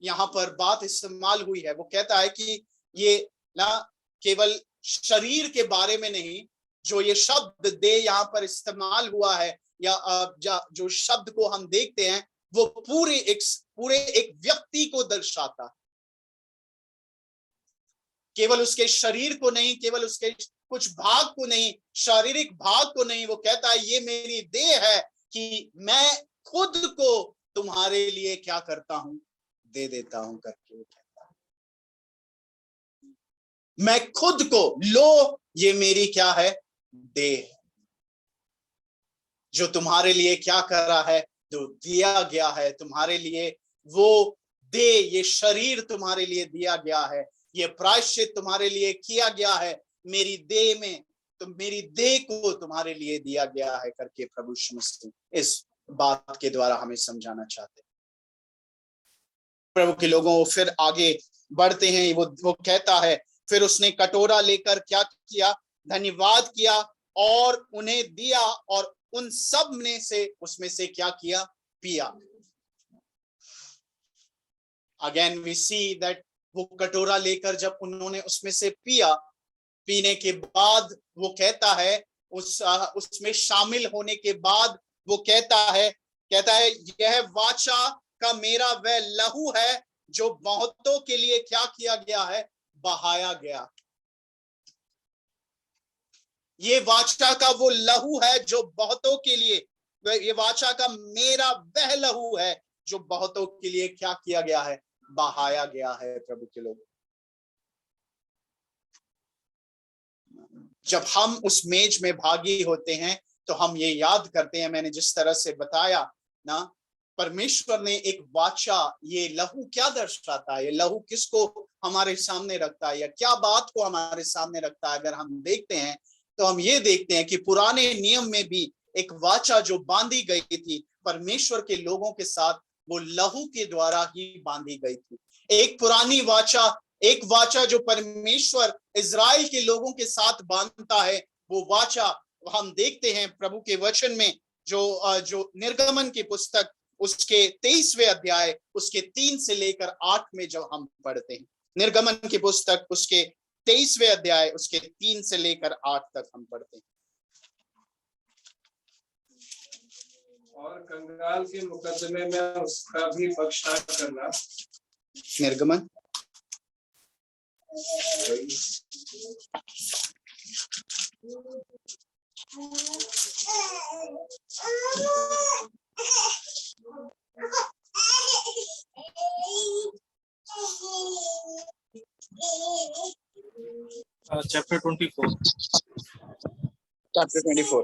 यहाँ पर बात इस्तेमाल हुई है, वो कहता है कि ये ना केवल शरीर के बारे में नहीं, जो ये शब्द दे यहाँ पर इस्तेमाल हुआ है, या जो शब्द को हम देखते हैं, वो पूरे एक व्यक्ति को दर्शाता है। केवल उसके शरीर को नहीं, केवल उसके कुछ भाग को नहीं, शारीरिक भाग को नहीं। वो कहता है, ये मेरी देह है कि मैं खुद को तुम्हारे लिए क्या करता हूं, दे देता हूं करके वो कहता है। मैं खुद को, लो ये मेरी क्या है, देह, जो तुम्हारे लिए क्या करा है, जो दिया गया है तुम्हारे लिए, वो दे, ये शरीर तुम्हारे लिए दिया गया है, ये प्रायश्चित तुम्हारे लिए किया गया है, मेरी देह में, तो मेरी देह को तुम्हारे लिए दिया गया है करके प्रभु यीशु मसीह इस बात के द्वारा हमें समझाना चाहते हैं। प्रभु के लोगों, फिर आगे बढ़ते हैं। वो कहता है, फिर उसने कटोरा लेकर क्या किया, धन्यवाद किया और उन्हें दिया और उन सब ने से उसमें से क्या किया, पिया। अगेन वी सी दैट वो कटोरा लेकर जब उन्होंने उसमें से पिया, पीने के बाद वो कहता है, उसमें शामिल होने के बाद वो कहता है यह वाचा का मेरा वह लहू है जो बहुतों के लिए क्या किया गया है, बहाया गया। ये वाचा का वो लहू है जो बहुतों के लिए, ये वाचा का मेरा वह लहू है जो बहुतों के लिए क्या किया गया है, बहाया गया है। प्रभु के लोग, जब हम उस मेज में भागी होते हैं तो हम ये याद करते हैं, मैंने जिस तरह से बताया ना, परमेश्वर ने एक वाचा, ये लहू क्या दर्शाता है, ये लहू किसको हमारे सामने रखता है या क्या बात को हमारे सामने रखता है। अगर हम देखते हैं तो हम ये देखते हैं कि पुराने नियम में भी एक वाचा जो बांधी गई थी परमेश्वर के लोगों के साथ, वो लहू के द्वारा ही बांधी गई थी। एक पुरानी वाचा, एक वाचा जो परमेश्वर इजराइल के लोगों के साथ बांधता है, वो वाचा हम देखते हैं प्रभु के वचन में, जो निर्गमन की पुस्तक उसके 23वें अध्याय उसके 3 से लेकर 8 में जब हम पढ़ते हैं, निर्गमन की पुस्तक उसके 23वें अध्याय उसके 3 से लेकर 8 तक हम पढ़ते हैं। और कंगाल के मुकदमे में उसका भी पक्षपात करना। निर्गमन chapter 24. chapter 24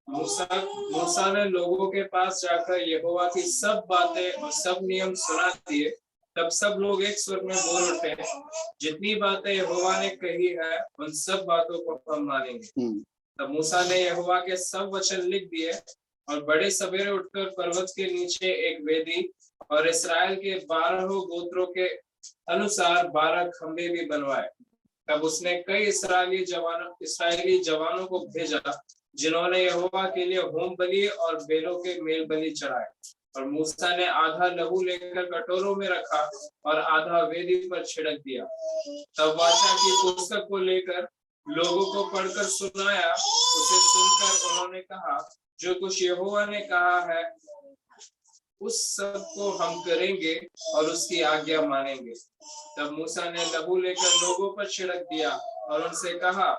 मूसा ने लोगों के पास जाकर यहोवा की सब बातें और सब नियम सुना दिए। तब सब लोग एक स्वर में बोल उठे, जितनी बातें यहोवा ने कही है उन सब बातों को हम मानेंगे। तब मूसा ने यहोवा के सब वचन लिख दिए और बड़े सवेरे उठकर पर्वत के नीचे एक वेदी और इस्राएल के 12 गोत्रों के अनुसार 12 खंभे भी बनवाए। तब उसने कई इस्राएली जवानों को भेजा, जिन्होंने यहोवा के लिए होम बलि और बेलों के मेल बलि चढ़ाए। और मूसा ने आधा लहू लेकर कटोरों में रखा और आधा वेदी पर छिड़क दिया। तब वाचा की पुस्तक को लेकर लोगों को पढ़कर सुनाया। उसे सुनकर उन्होंने कहा, जो कुछ यहोवा ने कहा है उस सब को हम करेंगे और उसकी आज्ञा मानेंगे। तब मूसा ने लहू लेकर लोगों पर छिड़क दिया और उनसे कहा,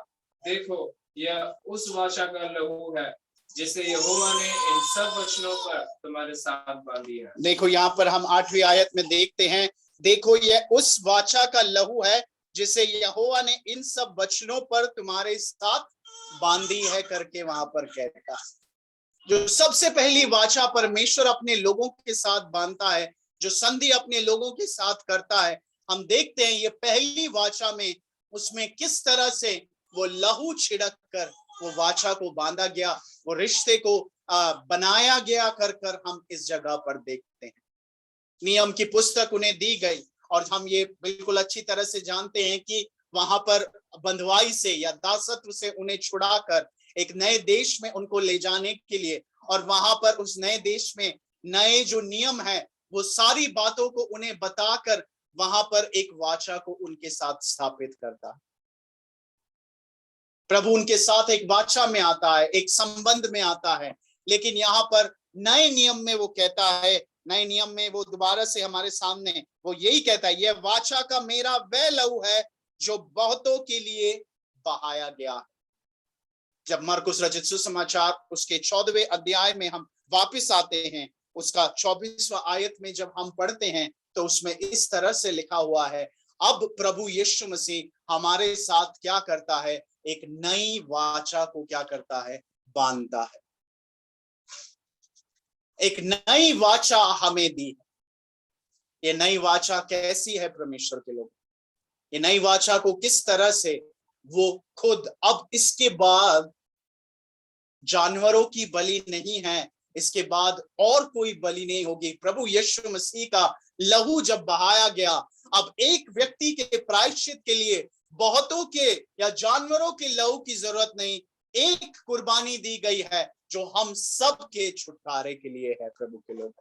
देखो यह उस वाचा का लहू है जिसे यहोवा ने इन सब वचनों पर तुम्हारे साथ बांधी है। देखो यहाँ पर हम 8वीं आयत में देखते हैं, देखो यह उस वाचा का लहू है जिसे यहोवा ने इन सब वचनों पर तुम्हारे साथ बांधी है करके वहां पर कहता है। जो सबसे पहली वाचा परमेश्वर अपने लोगों के साथ बांधता है, जो संधि अपने लोगों के साथ करता है, हम देखते हैं ये पहली वाचा में उसमें किस तरह से वो लहू छिड़क कर वो वाचा को बांधा गया, वो रिश्ते को बनाया गया कर हम इस जगह पर देखते हैं। नियम की पुस्तक उन्हें दी गई और हम ये बिल्कुल अच्छी तरह से जानते हैं कि वहां पर बंधुआई से या दासत्व से उन्हें छुड़ाकर एक नए देश में उनको ले जाने के लिए, और वहां पर उस नए देश में नए जो नियम है वो सारी बातों को उन्हें बताकर वहां पर एक वाचा को उनके साथ स्थापित करता है। प्रभु उनके साथ एक वाचा में आता है, एक संबंध में आता है। लेकिन यहाँ पर नए नियम में वो कहता है, नए नियम में वो दोबारा से हमारे सामने वो यही कहता है, यह वाचा का मेरा वह लहू है जो बहुतों के लिए बहाया गया। जब मरकुस रचित सुसमाचार उसके 14वें अध्याय में हम वापस आते हैं, उसका 24वां आयत में जब हम पढ़ते हैं तो उसमें इस तरह से लिखा हुआ है, अब प्रभु यीशु मसीह हमारे साथ क्या करता है, एक नई वाचा को क्या करता है, बांधता है। एक नई वाचा हमें दी है। ये नई वाचा कैसी है परमेश्वर के लोग? ये नई वाचा को किस तरह से वो खुद, अब इसके बाद जानवरों की बलि नहीं है, इसके बाद और कोई बलि नहीं होगी। प्रभु यीशु मसीह का लहू जब बहाया गया, अब एक व्यक्ति के प्रायश्चित के लिए बहुतों के या जानवरों के लहू की जरूरत नहीं, एक कुर्बानी दी गई है जो हम सब के छुटकारे के लिए है प्रभु के लोग।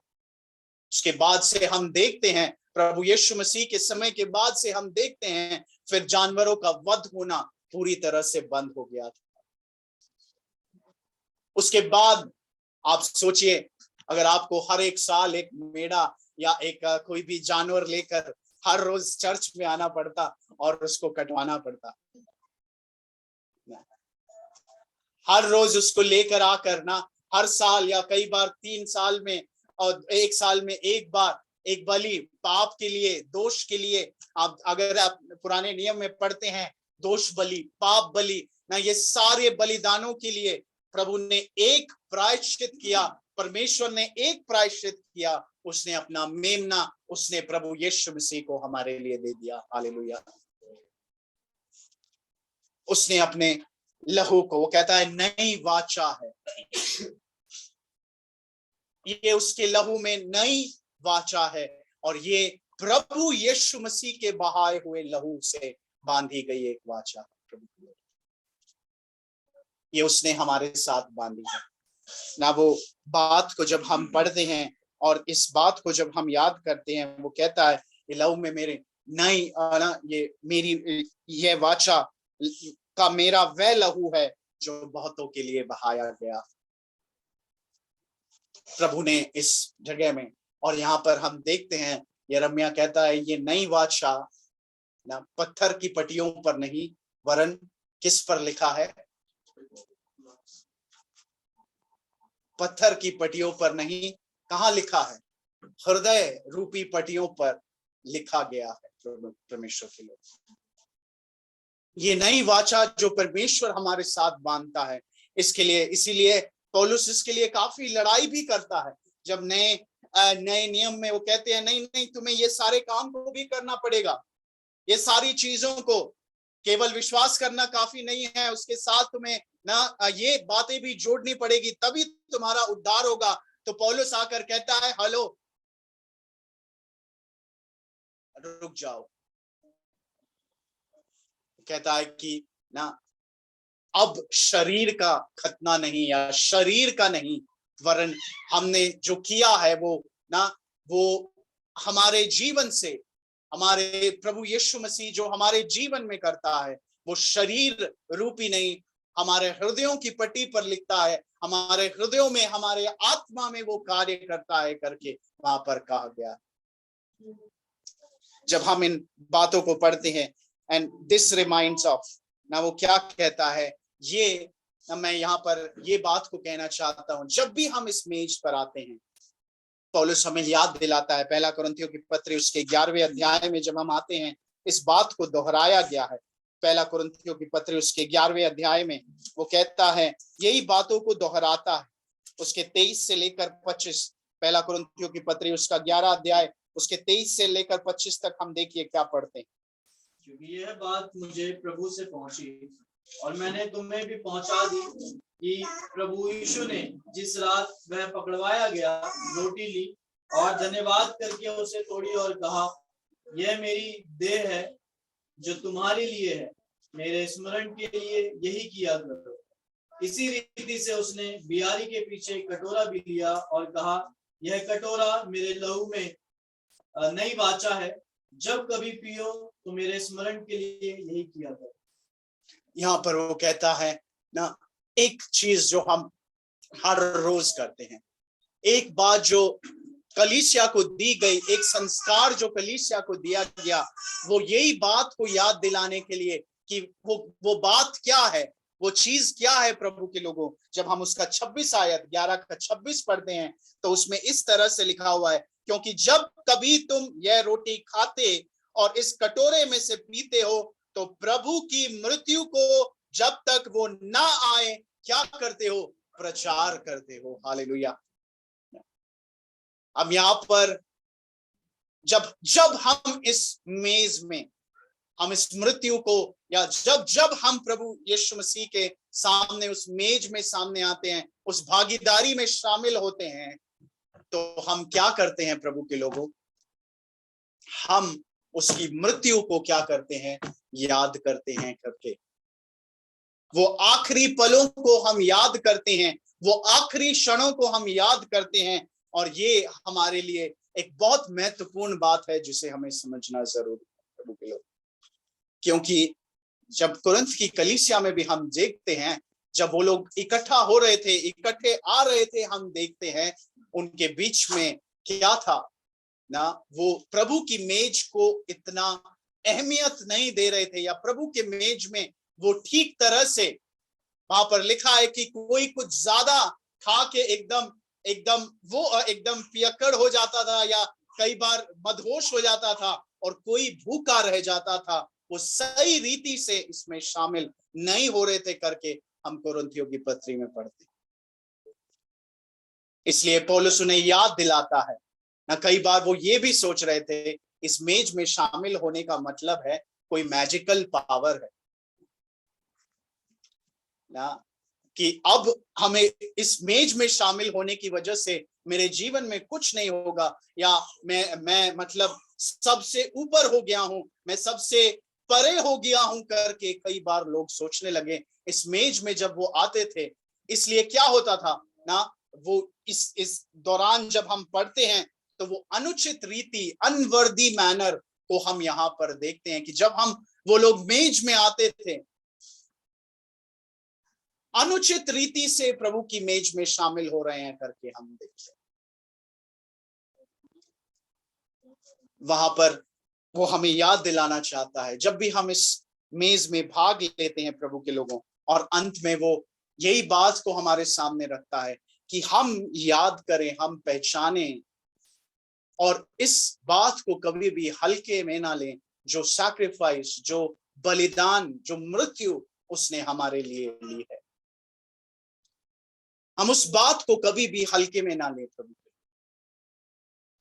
उसके बाद से हम देखते हैं, प्रभु यीशु मसीह के समय के बाद से हम देखते हैं फिर जानवरों का वध होना पूरी तरह से बंद हो गया था। उसके बाद आप सोचिए, अगर आपको हर एक साल एक मेढ़ा या एक कोई भी जानवर लेकर हर रोज चर्च में आना पड़ता और उसको कटवाना पड़ता, हर रोज उसको लेकर आकर ना, हर साल या कई बार 3 साल में और 1 साल में एक बार एक बलि पाप के लिए, दोष के लिए। आप अगर आप पुराने नियम में पढ़ते हैं, दोष बलि, पाप बलि ना, ये सारे बलिदानों के लिए प्रभु ने एक प्रायश्चित किया, परमेश्वर ने एक प्रायश्चित किया, उसने अपना मेमना, उसने प्रभु यीशु मसीह को हमारे लिए दे दिया। हालेलुया। उसने अपने लहू को, वो कहता है नई वाचा है, ये उसके लहू में नई वाचा है और ये प्रभु यीशु मसीह के बहाए हुए लहू से बांधी गई एक वाचा। ये उसने हमारे साथ बांधी है ना। वो बात को जब हम पढ़ते हैं और इस बात को जब हम याद करते हैं, वो कहता है ये लहू में मेरे नई ना, ये मेरी ये वाचा का मेरा वह लहू है जो बहुतों के लिए बहाया गया प्रभु ने इस जगह में। और यहाँ पर हम देखते हैं यिर्मयाह कहता है ये नई वाचा ना पत्थर की पट्टियों पर नहीं, वरन किस पर लिखा है? पत्थर की पट्टियों पर नहीं, कहाँ लिखा है? हृदय रूपी पट्टियों पर लिखा गया है परमेश्वर के लोग। ये नई वाचा जो परमेश्वर हमारे साथ बांधता है, इसके लिए, इसीलिए पौलुस इसके लिए काफी लड़ाई भी करता है। जब नए नियम में वो कहते हैं नहीं नहीं, तुम्हें ये सारे काम को भी करना पड़ेगा, ये सारी चीजों को, केवल विश्वास करना काफी नहीं है, उसके साथ तुम्हें ना ये बातें भी जोड़नी पड़ेगी, तभी तुम्हारा उद्धार होगा। तो पौलुस आकर कहता है हेलो, रुक जाओ। कहता है कि ना अब शरीर का खतना नहीं, या शरीर का नहीं, वरन हमने जो किया है वो ना, वो हमारे जीवन से, हमारे प्रभु यीशु मसीह जो हमारे जीवन में करता है, वो शरीर रूपी नहीं, हमारे हृदयों की पट्टी पर लिखता है, हमारे हृदयों में, हमारे आत्मा में वो कार्य करता है करके वहां पर कहा गया। जब हम इन बातों को पढ़ते हैं, एंड दिस रिमाइंड्स ऑफ, ना वो क्या कहता है, ये ना मैं यहाँ पर ये बात को कहना चाहता हूं, जब भी हम इस मेज पर आते हैं, पौलुस हमें याद दिलाता है, पहला कुरिन्थियों की पत्री उसके 11वें अध्याय में जब हम आते हैं, इस बात को दोहराया गया है। पहला कुरिन्थियों की पत्री उसके 11वें अध्याय में वो कहता है, यही बातों को दोहराता है, उसके 23 से लेकर 25, पहला कुरिन्थियों की पत्री उसका 11 अध्याय उसके 23 से लेकर 25 तक हम देखिए क्या पढ़ते हैं। क्योंकि यह बात मुझे प्रभु से पहुंची और मैंने तुम्हें भी पहुंचा दी कि प्रभु यीशु ने जिस रात वह पकड़वाया गया रोटी ली और धन्यवाद करके उसे तोड़ी और कहा, यह मेरी देह है जो तुम्हारे लिए है, मेरे स्मरण के लिए यही किया करो। इसी रीति से उसने बियारी के पीछे कटोरा भी लिया और कहा, यह कटोरा मेरे लहू में नई वाचा है, जब कभी पियो तो मेरे स्मरण के लिए यही किया करो। यहाँ पर वो कहता है ना, एक चीज जो हम हर रोज करते हैं, एक बात जो कलीसिया को दी गई, एक संस्कार जो कलीसिया को दिया गया, वो यही बात को याद दिलाने के लिए कि वो बात क्या है, वो चीज क्या है प्रभु के लोगों। जब हम उसका 26 आयत 11 का 26 पढ़ते हैं तो उसमें इस तरह से लिखा हुआ है, क्योंकि जब कभी तुम यह रोटी खाते और इस कटोरे में से पीते हो तो प्रभु की मृत्यु को जब तक वो ना आए क्या करते हो, प्रचार करते हो। हालेलुया। अब यहाँ पर जब हम इस मेज में, हम इस मृत्यु को, या जब हम प्रभु यीशु मसीह के सामने उस मेज में सामने आते हैं, उस भागीदारी में शामिल होते हैं, तो हम क्या करते हैं प्रभु के लोगों, हम उसकी मृत्यु को क्या करते हैं, याद करते हैं करके। वो आखिरी पलों को हम याद करते हैं, वो आखिरी क्षणों को हम याद करते हैं, और ये हमारे लिए एक बहुत महत्वपूर्ण बात है जिसे हमें समझना जरूरी है प्रभु के लोग। क्योंकि जब कुरिन्थ की कलीसिया में भी हम देखते हैं, जब वो लोग इकट्ठा हो रहे थे, इकट्ठे आ रहे थे, हम देखते हैं उनके बीच में क्या था ना, वो प्रभु की मेज को इतना अहमियत नहीं दे रहे थे, या प्रभु के मेज में वो ठीक तरह से, वहां पर लिखा है कि कोई कुछ ज्यादा खा के एकदम पियक्कड़ हो जाता था, या कई बार मदहोश हो जाता था, और कोई भूखा रह जाता था। वो सही रीति से इसमें शामिल नहीं हो रहे थे करके हम कुरिन्थियों की पत्री में पढ़ते। इसलिए पौलुस उन्हें याद दिलाता है ना, कई बार वो ये भी सोच रहे थे इस मेज में शामिल होने का मतलब है कोई मैजिकल पावर है ना, कि अब हमें इस मेज में शामिल होने की वजह से मेरे जीवन में कुछ नहीं होगा, या मैं मतलब सबसे ऊपर हो गया हूं, मैं सबसे परे हो गया हूं करके कई बार लोग सोचने लगे इस मेज में जब वो आते थे। इसलिए क्या होता था ना, वो इस दौरान जब हम पढ़ते हैं तो वो अनुचित रीति, अनवर्दी मैनर को हम यहाँ पर देखते हैं कि जब वो लोग मेज में आते थे, अनुचित रीति से प्रभु की मेज में शामिल हो रहे हैं करके हम देखते हैं। वहां पर वो हमें याद दिलाना चाहता है, जब भी हम इस मेज में भाग लेते हैं प्रभु के लोगों, और अंत में वो यही बात को हमारे सामने रखता है कि हम याद करें, हम पहचाने, और इस बात को कभी भी हल्के में ना लें, जो सैक्रिफाइस, जो बलिदान, जो मृत्यु उसने हमारे लिए ली है। हम उस बात को कभी भी हल्के में ना लें प्रभु,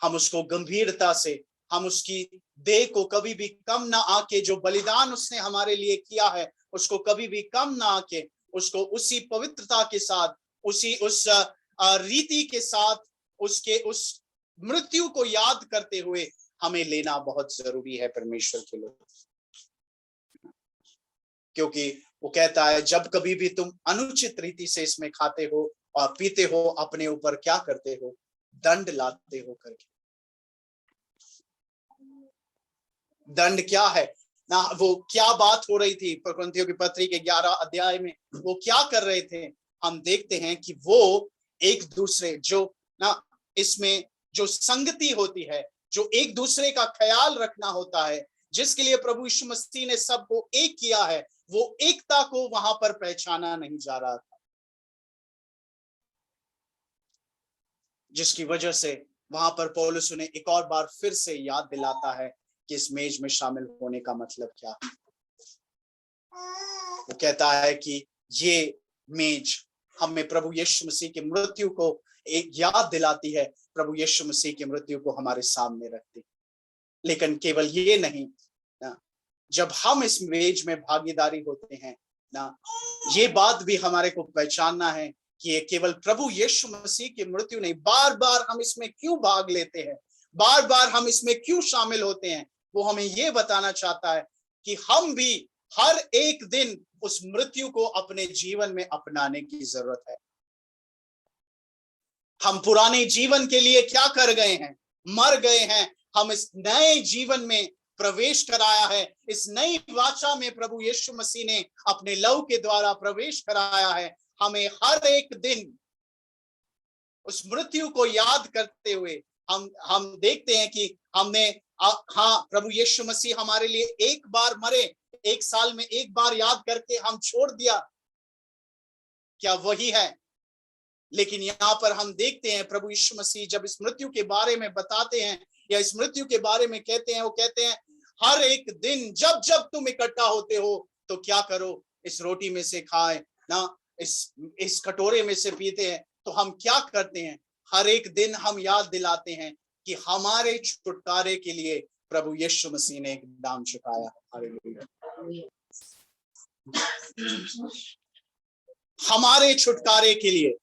हम उसको गंभीरता से, हम उसकी देह को कभी भी कम ना आके, जो बलिदान उसने हमारे लिए किया है उसको कभी भी कम ना आके, उसको उसी पवित्रता के साथ, उस रीति के साथ, उसके उस मृत्यु को याद करते हुए हमें लेना बहुत जरूरी है परमेश्वर के लोग। क्योंकि वो कहता है जब कभी भी तुम अनुचित रीति से इसमें खाते हो और पीते हो, अपने ऊपर क्या करते हो, दंड लाते हो करके। दंड क्या है ना, वो क्या बात हो रही थी कुरिन्थियों की पत्री के 11 अध्याय में, वो क्या कर रहे थे, हम देखते हैं कि वो एक दूसरे, जो ना इसमें जो संगति होती है, जो एक दूसरे का ख्याल रखना होता है, जिसके लिए प्रभु यीशु मसीह ने सबको एक किया है, वो एकता को वहां पर पहचाना नहीं जा रहा था, जिसकी वजह से वहां पर पौलुस उन्हें एक और बार फिर से याद दिलाता है कि इस मेज में शामिल होने का मतलब क्या है। वो कहता है कि ये मेज हमें प्रभु यीशु मसीह की मृत्यु को एक याद दिलाती है, प्रभु यीशु मसीह की मृत्यु को हमारे सामने रखती। लेकिन केवल ये नहीं ना, जब हम इस मेज में भागीदारी होते हैं ना, ये बात भी हमारे को पहचानना है कि ये केवल प्रभु यीशु मसीह की मृत्यु नहीं, बार बार हम इसमें क्यों भाग लेते हैं, बार बार हम इसमें क्यों शामिल होते हैं, वो हमें ये बताना चाहता है कि हम भी हर एक दिन उस मृत्यु को अपने जीवन में अपनाने की जरूरत है। हम पुराने जीवन के लिए क्या कर गए हैं, मर गए हैं, हम इस नए जीवन में प्रवेश कराया है, इस नई वाचा में प्रभु यीशु मसीह ने अपने लहू के द्वारा प्रवेश कराया है। हमें हर एक दिन उस मृत्यु को याद करते हुए हम देखते हैं कि हमने हाँ, प्रभु यीशु मसीह हमारे लिए एक बार मरे, एक साल में एक बार याद करके हम छोड़ दिया, क्या वही है? लेकिन यहाँ पर हम देखते हैं प्रभु यीशु मसीह जब इस मृत्यु के बारे में बताते हैं या इस मृत्यु के बारे में कहते हैं, वो कहते हैं हर एक दिन जब जब तुम इकट्ठा होते हो तो क्या करो, इस रोटी में से खाए ना, इस कटोरे में से पीते हैं। तो हम क्या करते हैं, हर एक दिन हम याद दिलाते हैं कि हमारे छुटकारे के लिए प्रभु यीशु मसीह ने एक दाम चुकाया। हालेलुया। हमारे छुटकारे के लिए,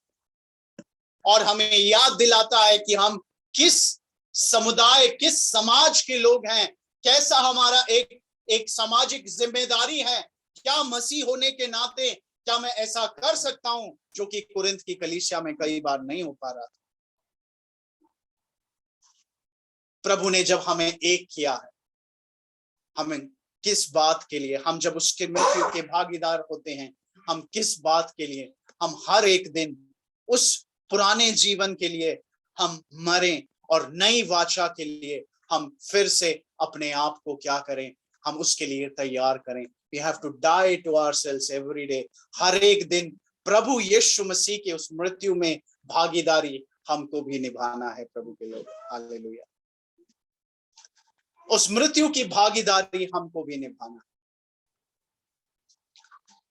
और हमें याद दिलाता है कि हम किस समुदाय, किस समाज के लोग हैं, कैसा हमारा एक सामाजिक जिम्मेदारी है। क्या मसीह होने के नाते क्या मैं ऐसा कर सकता हूं जो कि कुरिन्थ की कलीसिया में कई बार नहीं हो पा रहा था। प्रभु ने जब हमें एक किया है, हमें किस बात के लिए, हम जब उसके मृत्यु के भागीदार होते हैं, हम किस बात के लिए, हम हर एक दिन उस पुराने जीवन के लिए हम मरें और नई वाचा के लिए हम फिर से अपने आप को क्या करें, हम उसके लिए तैयार करें। We have to die to ourselves every day। हर एक दिन प्रभु यीशु मसीह के उस मृत्यु में भागीदारी हमको भी निभाना है प्रभु के लोग। हालेलुया। उस मृत्यु की भागीदारी हमको भी निभाना।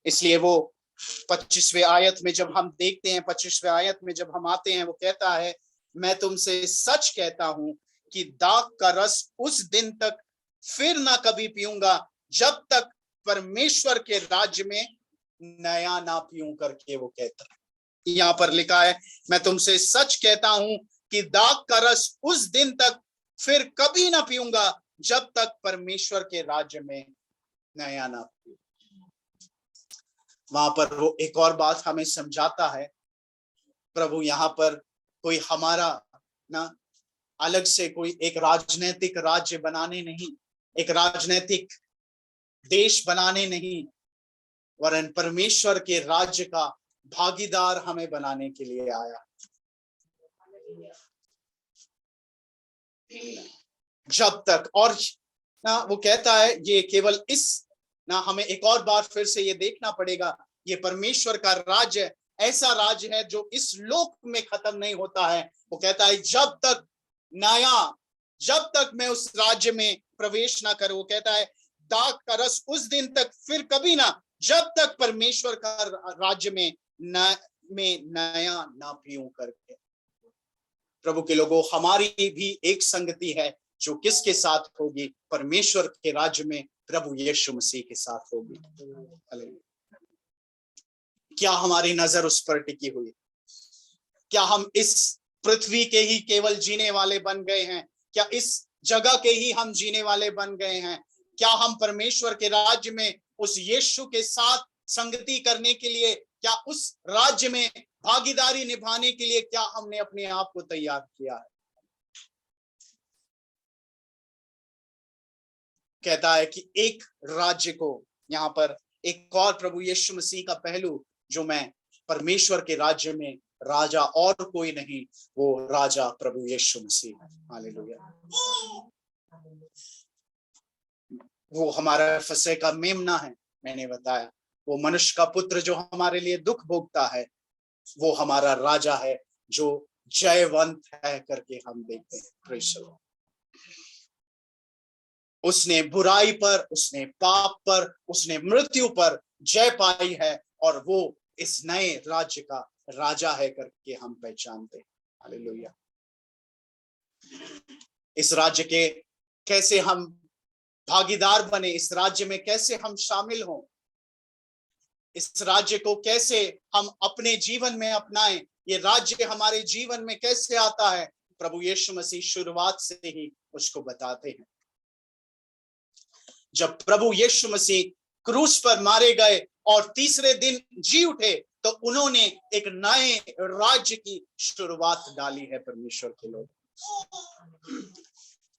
इसलिए वो 25वें आयत में जब हम देखते हैं, 25वें आयत में जब हम आते हैं, वो कहता है मैं तुमसे सच कहता हूं कि दाख का रस उस दिन तक फिर ना कभी पीऊंगा जब तक परमेश्वर के राज्य में नया ना पीऊं करके वो कहता है। यहाँ पर लिखा है मैं तुमसे सच कहता हूं कि दाख का रस उस दिन तक फिर कभी ना पीऊंगा जब तक परमेश्वर के राज्य में नया ना पीऊं। वहां पर वो एक और बात हमें समझाता है, प्रभु यहाँ पर कोई हमारा ना अलग से कोई एक राजनीतिक राज्य बनाने नहीं, एक राजनीतिक देश बनाने नहीं, वरन परमेश्वर के राज्य का भागीदार हमें बनाने के लिए आया। जब तक, और ना वो कहता है ये केवल इस ना, हमें एक और बार फिर से ये देखना पड़ेगा, ये परमेश्वर का राज्य ऐसा राज्य है जो इस लोक में खत्म नहीं होता है। वो कहता है जब तक मैं उस राज्य में प्रवेश ना करूं, वो कहता है दाख का रस उस दिन तक फिर कभी ना, जब तक परमेश्वर का राज्य में में नया ना पीऊं करके। प्रभु के लोगों, हमारी भी एक संगति है जो किसके साथ होगी? परमेश्वर के राज्य में प्रभु यीशु मसीह के साथ होगी। हालेलुया। क्या हमारी नजर उस पर टिकी हुई? क्या हम इस पृथ्वी के ही केवल जीने वाले बन गए हैं? क्या इस जगह के ही हम जीने वाले बन गए हैं? क्या हम परमेश्वर के राज्य में उस यीशु के साथ संगति करने के लिए, क्या उस राज्य में भागीदारी निभाने के लिए क्या हमने अपने आप को तैयार किया है? कहता है कि एक राज्य को, यहाँ पर एक और प्रभु यीशु मसीह का पहलू, जो मैं परमेश्वर के राज्य में राजा और कोई नहीं, वो राजा प्रभु यीशु मसीह है। हालेलुया। वो हमारा फसह का मेमना है। मैंने बताया वो मनुष्य का पुत्र जो हमारे लिए दुख भोगता है, वो हमारा राजा है जो जयवंत है करके हम देखते हैं। Praise the Lord. उसने बुराई पर, उसने पाप पर, उसने मृत्यु पर जय पाई है और वो इस नए राज्य का राजा है करके हम पहचानते हैं। हालेलुया। इस राज्य के कैसे हम भागीदार बने, इस राज्य में कैसे हम शामिल हों, इस राज्य को कैसे हम अपने जीवन में अपनाएं, ये राज्य हमारे जीवन में कैसे आता है, प्रभु यीशु मसीह शुरुआत से ही उसको बताते हैं। जब प्रभु यीशु मसीह क्रूस पर मारे गए और तीसरे दिन जी उठे, तो उन्होंने एक नए राज्य की शुरुआत डाली है। परमेश्वर के लोग,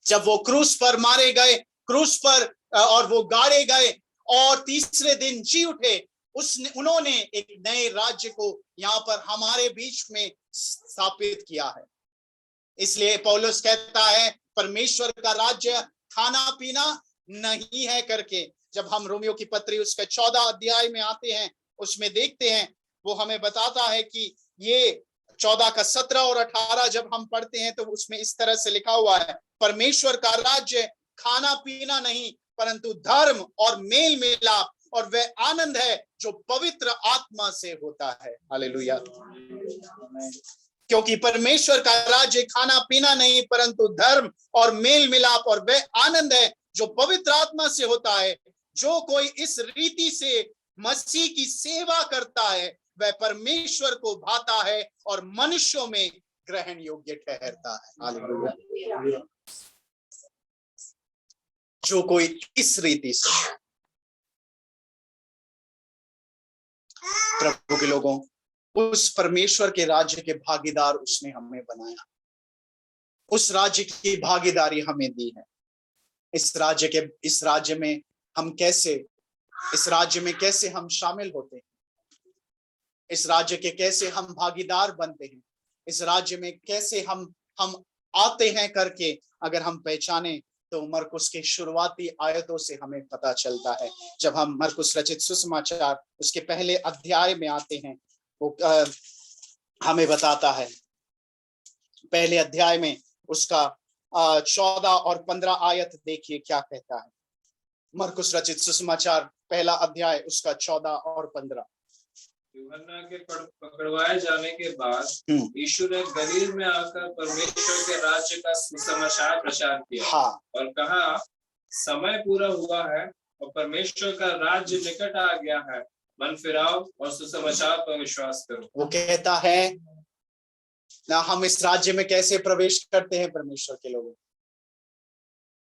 जब वो क्रूस पर मारे गए, क्रूस पर और वो गाड़े गए और तीसरे दिन जी उठे, उन्होंने एक नए राज्य को यहाँ पर हमारे बीच में स्थापित किया है। इसलिए पौलुस कहता है परमेश्वर का राज्य खाना पीना नहीं है करके। जब हम रोमियो की पत्री उसके 14 अध्याय में आते हैं, उसमें देखते हैं, वो हमें बताता है कि ये 14 का 17 और 18 जब हम पढ़ते हैं तो उसमें इस तरह से लिखा हुआ है, परमेश्वर का राज्य खाना पीना नहीं परंतु धर्म और मेल मिलाप और वह आनंद है जो पवित्र आत्मा से होता है। हालेलुया। क्योंकि परमेश्वर का राज्य खाना पीना नहीं परंतु धर्म और मेल मिलाप और वह आनंद है जो पवित्र आत्मा से होता है। जो कोई इस रीति से मसीह की सेवा करता है वह परमेश्वर को भाता है और मनुष्यों में ग्रहण योग्य ठहरता है। हालेलुया। जो कोई इस रीति से, प्रभु के लोगों, उस परमेश्वर के राज्य के भागीदार उसने हमें बनाया, उस राज्य की भागीदारी हमें दी है। इस राज्य में हम कैसे, इस राज्य में कैसे हम शामिल होते हैं, इस राज्य के कैसे हम भागीदार बनते हैं, इस राज्य में कैसे हम आते हैं करके अगर हम पहचाने तो मरकुस के शुरुआती आयतों से हमें पता चलता है। जब हम मरकुस रचित सुसमाचार उसके पहले अध्याय में आते हैं, वो हमें बताता है, पहले अध्याय में उसका 14 और 15 आयत देखिए क्या कहता है। मरकुस रचित सुसमाचार पहला अध्याय उसका 14 और 15। यूहन्ना के पकड़वाए जाने के बाद यीशु ने गलील में आकर परमेश्वर के राज्य का सुसमाचार प्रचार किया। हाँ। और कहा, समय पूरा हुआ है और परमेश्वर का राज्य निकट आ गया है, मन फिराओ और सुसमाचार पर विश्वास करो। वो कहता है ना, हम इस राज्य में कैसे प्रवेश करते हैं परमेश्वर के लोगों,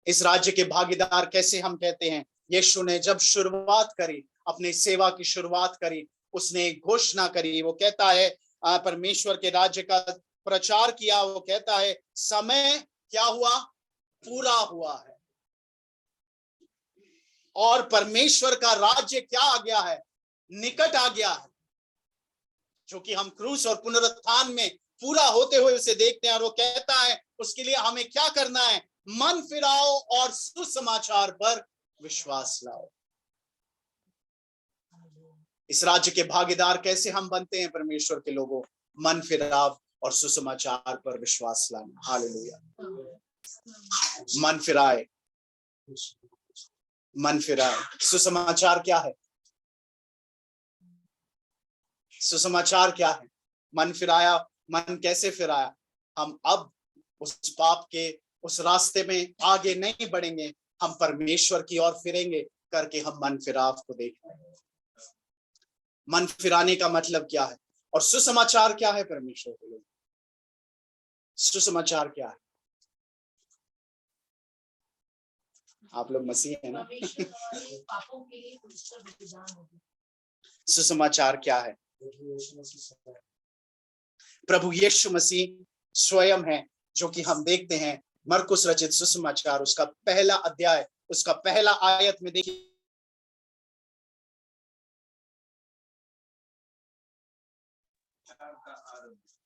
इस राज्य के भागीदार कैसे हम कहते हैं। यीशु ने जब शुरुआत करी, अपनी सेवा की शुरुआत करी, उसने घोषणा करी, वो कहता है परमेश्वर के राज्य का प्रचार किया। वो कहता है समय क्या हुआ, पूरा हुआ है और परमेश्वर का राज्य क्या आ गया है, निकट आ गया है, जो कि हम क्रूस और पुनरुत्थान में पूरा होते हुए उसे देखते हैं। और वो कहता है उसके लिए हमें क्या करना है, मन फिराओ और सुसमाचार पर विश्वास लाओ। इस राज्य के भागीदार कैसे हम बनते हैं परमेश्वर के लोगों, मन फिराव और सुसमाचार पर विश्वास लाना। हालेलुया। मन फिराए, मन फिराए। सुसमाचार क्या है, सुसमाचार क्या है? मन फिराया। मन कैसे फिराया? हम अब उस पाप के उस रास्ते में आगे नहीं बढ़ेंगे, हम परमेश्वर की ओर फिरेंगे करके हम मन फिराव को देख रहे हैं। मन फिराने का मतलब क्या है और सुसमाचार क्या है परमेश्वर के लिए? सुसमाचार क्या है? आप लोग मसीह हैं ना? सुसमाचार क्या है? प्रभु यीशु मसीह स्वयं है, जो कि हम देखते हैं मरकुस रचित सुसमाचार उसका पहला अध्याय उसका पहला आयत में देखिए,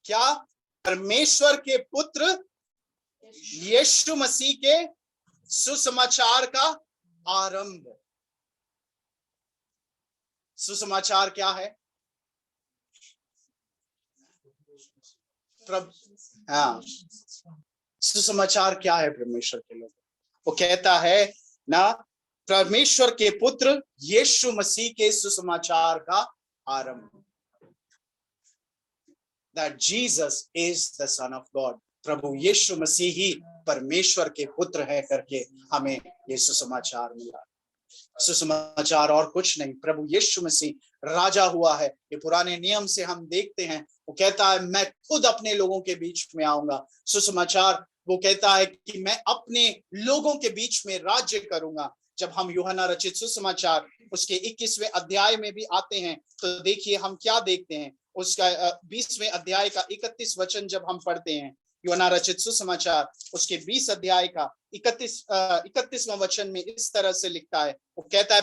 क्या परमेश्वर के पुत्र यीशु मसीह के सुसमाचार का आरंभ। सुसमाचार क्या है? हाँ, सुसमाचार क्या है परमेश्वर के लोग? वो कहता है ना, परमेश्वर के पुत्र यीशु मसीह के सुसमाचार का आरंभ। That Jesus is the Son of God. प्रभु यीशु मसीह ही परमेश्वर के पुत्र है करके हमें ये सुसमाचार मिला। सुसमाचार और कुछ नहीं, प्रभु यीशु मसीह राजा हुआ है। ये पुराने नियम से हम देखते हैं, वो कहता है मैं खुद अपने लोगों के बीच में आऊंगा। सुसमाचार वो कहता है कि मैं अपने लोगों के बीच में राज्य करूंगा। जब हम यूहन्ना रचित सुसमाचार उसके 21वें अध्याय में भी आते हैं तो देखिए हम क्या देखते हैं। उसका 20वें अध्याय का 31 वचन जब हम पढ़ते हैं, यूहन्ना रचित सुसमाचार उसके 20 अध्याय का 31वां वचन में इस तरह से लिखता है। वो कहता है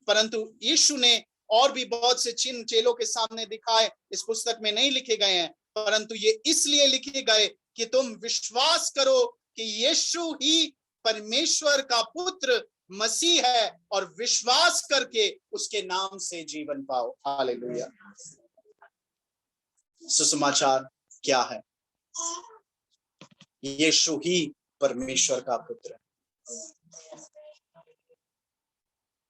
परंतु यीशु ने और भी बहुत से चिन्ह चेलों के सामने दिखाए, इस पुस्तक में नहीं लिखे गए हैं, परंतु ये इसलिए लिखे गए कि तुम विश्वास करो कि यीशु ही परमेश्वर का पुत्र मसीह है और विश्वास करके उसके नाम से जीवन पाओ। हालेलुया। सुसमाचार क्या है? यीशु ही परमेश्वर का पुत्र है।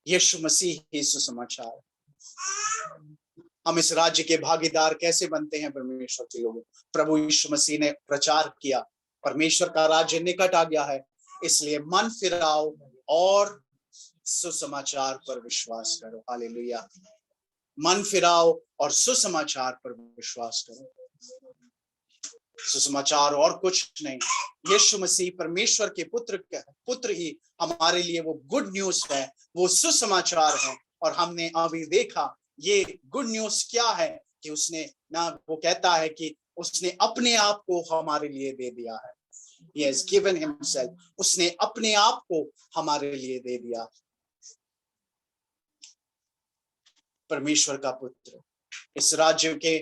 यीशु मसीह ही सुसमाचार। हम इस राज्य के भागीदार कैसे बनते हैं परमेश्वर के लोग? प्रभु यीशु मसीह ने प्रचार किया, परमेश्वर का राज्य निकट आ गया है, इसलिए मन फिराओ और सुसमाचार पर विश्वास करो। हालेलुया। मन फिराओ और सुसमाचार पर विश्वास करो। सुसमाचार और कुछ नहीं, यीशु मसीह परमेश्वर के पुत्र ही हमारे लिए वो गुड न्यूज है, वो सुसमाचार है। और हमने अभी देखा ये गुड न्यूज क्या है कि उसने ना, वो कहता है कि उसने अपने आप को हमारे लिए दे दिया है। He has given himself. उसने अपने आप को हमारे लिए दे दिया। परमेश्वर का पुत्र, इस राज्य के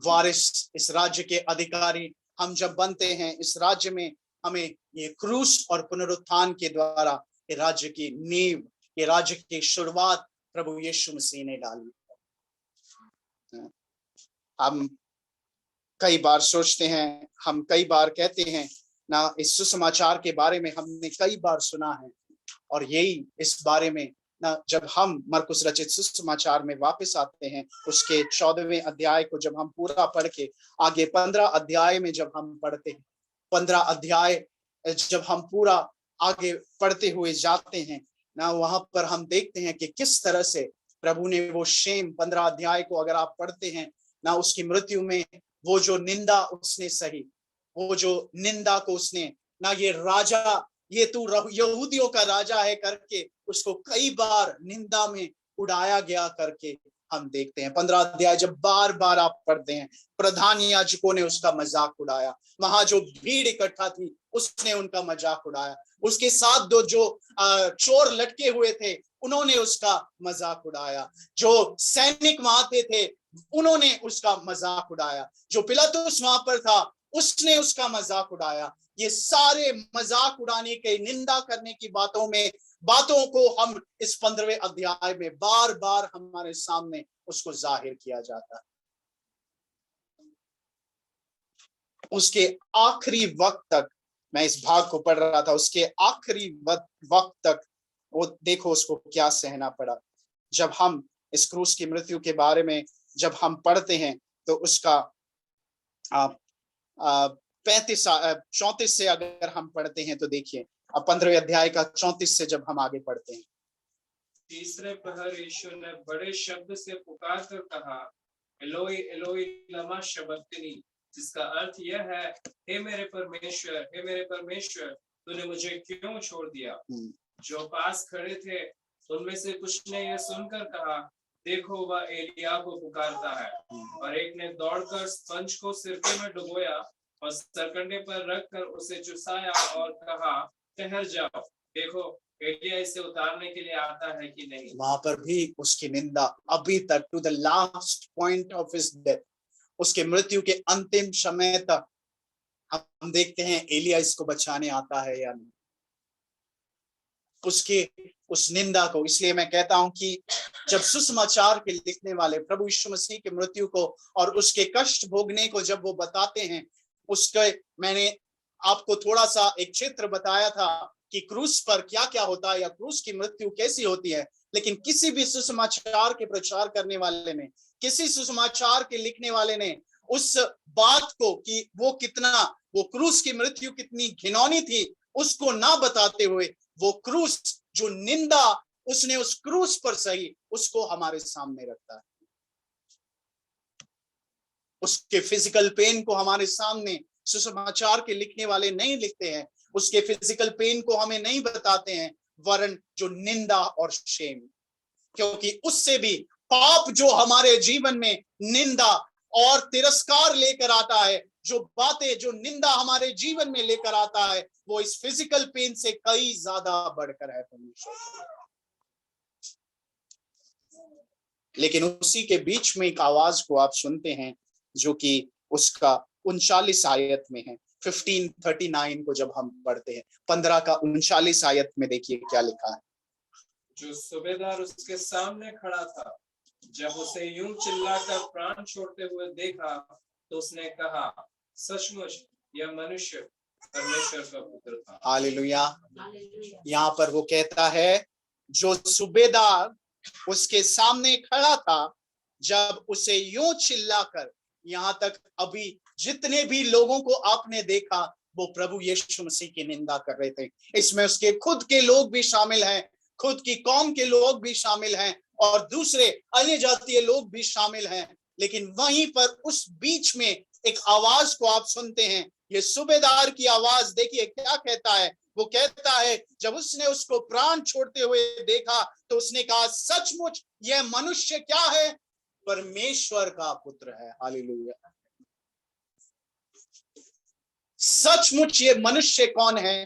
वारिस, इस राज्य के अधिकारी हम जब बनते हैं, इस राज्य में हमें ये क्रूस और पुनरुत्थान के द्वारा ये राज्य की नींव, ये राज्य की शुरुआत प्रभु यीशु मसीह ने डाली। हम कई बार सोचते हैं, हम कई बार कहते हैं ना, इस सुसमाचार के बारे में हमने कई बार सुना है, और यही इस बारे में ना, जब हम मरकुस रचित सुसमाचार में वापस आते हैं, उसके 14वें अध्याय को जब हम पूरा पढ़ के आगे 15 अध्याय में जब हम पढ़ते हैं, 15 अध्याय जब हम पूरा आगे पढ़ते हुए जाते हैं ना, वहां पर हम देखते हैं कि किस तरह से प्रभु ने वो शेम 15 अध्याय को अगर आप पढ़ते हैं ना, उसकी मृत्यु में वो जो निंदा उसने सही, वो जो निंदा को उसने ना, ये राजा, ये तू यहूदियों का राजा है करके उसको कई बार निंदा में उड़ाया गया करके हम देखते हैं। 15 अध्याय जब बार बार आप पढ़ते हैं, प्रधान याजकों ने उसका मजाक उड़ाया, वहां जो भीड़ इकट्ठा थी उसने उनका मजाक उड़ाया, उसके साथ दो जो चोर लटके हुए थे उन्होंने उसका मजाक उड़ाया, जो सैनिक वहां थे उन्होंने उसका मजाक उड़ाया, जो पिलातुस वहां पर था उसने उसका मजाक उड़ाया। ये सारे मजाक उड़ाने के, निंदा करने की बातों को हम इस 15वें अध्याय में बार बार हमारे सामने उसको जाहिर किया जाता है। उसके आखिरी वक्त तक, मैं इस भाग को पढ़ रहा था, उसके आखिरी वक्त तक वो देखो उसको क्या सहना पड़ा। जब हम इस क्रूस की मृत्यु के बारे में जब हम पढ़ते हैं तो उसका 34 से अगर हम पढ़ते हैं तो देखिए, अब 15वें अध्याय का 34 से जब हम आगे पढ़ते हैं। तीसरे पहर यीशु ने बड़े शब्द से पुकार कर कहा, एलोई एलोई लमा शबक्तनी, जिसका अर्थ यह है, हे मेरे परमेश्वर, तूने मुझे क्यों छोड़ दिया। जो पास खड़े थे उनमें से कुछ ने यह सुनकर कहा, देखो वह एलिया को पुकारता है। और एक ने दौड़कर स्पंज को सिरके में डुबोया और सरकंडे पर रखकर उसे चुसाया और कहा, ठहर जाओ, देखो एलिया इसे उतारने के लिए आता है कि नहीं। वहां पर भी उसकी निंदा अभी तक, to the last point of his death, उसके मृत्यु के अंतिम समय तक हम देखते हैं एलिया इसको बचाने आता है या नहीं, उसके उस निंदा को। इसलिए मैं कहता हूं कि जब सुसमाचार के लिखने वाले प्रभु यीशु मसीह की मृत्यु को और उसके कष्ट भोगने को जब वो बताते हैं, उसके मैंने आपको थोड़ा सा एक चित्र बताया था कि क्रूस पर क्या क्या होता है या क्रूस की मृत्यु कैसी होती है। लेकिन किसी भी सुसमाचार के प्रचार करने वाले ने, किसी सुसमाचार के लिखने वाले ने उस बात को कि वो क्रूस की मृत्यु कितनी घिनौनी थी, उसको ना बताते हुए वो क्रूस, जो निंदा उसने उस क्रूस पर सही, उसको हमारे सामने रखता है। उसके फिजिकल पेन को हमारे सामने सुसमाचार के लिखने वाले नहीं लिखते हैं, उसके फिजिकल पेन को हमें नहीं बताते हैं, वरन जो निंदा और शेम, क्योंकि उससे भी पाप जो हमारे जीवन में निंदा और तिरस्कार लेकर आता है, जो बातें, जो निंदा हमारे जीवन में लेकर आता है, वो इस फिजिकल पेन से कई ज्यादा बढ़कर है परमेश्वर। लेकिन उसी के बीच में एक आवाज को आप सुनते हैं जो कि उसका 39 आयत में है, 15:39 को जब हम पढ़ते हैं, 15 का 39 आयत में देखिए क्या लिखा है। जो सूबेदार उसके सामने खड़ा था, जब उसे यूं चिल्लाकर प्राण छोड़ते हुए देखा, तो उसने कहा, सचमुच यह मनुष्य परमेश्वर का पुत्र था। हालेलुया। यहाँ पर वो कहता है, जो सूबेदार उसके सामने खड़ा था, जब उसे यूं चिल्लाकर, यहाँ तक अभी जितने भी लोगों को आपने देखा वो प्रभु यीशु मसीह की निंदा कर रहे थे। इसमें उसके खुद के लोग भी शामिल हैं, खुद की कौम के लोग भी शामिल हैं और दूसरे अन्य जातीय लोग भी शामिल हैं। लेकिन वहीं पर उस बीच में एक आवाज को आप सुनते हैं, ये सूबेदार की आवाज। देखिए क्या कहता है, वो कहता है, जब उसने उसको प्राण छोड़ते हुए देखा तो उसने कहा, सचमुच यह मनुष्य क्या है, परमेश्वर का पुत्र है। हालेलुया। सचमुच ये मनुष्य कौन है,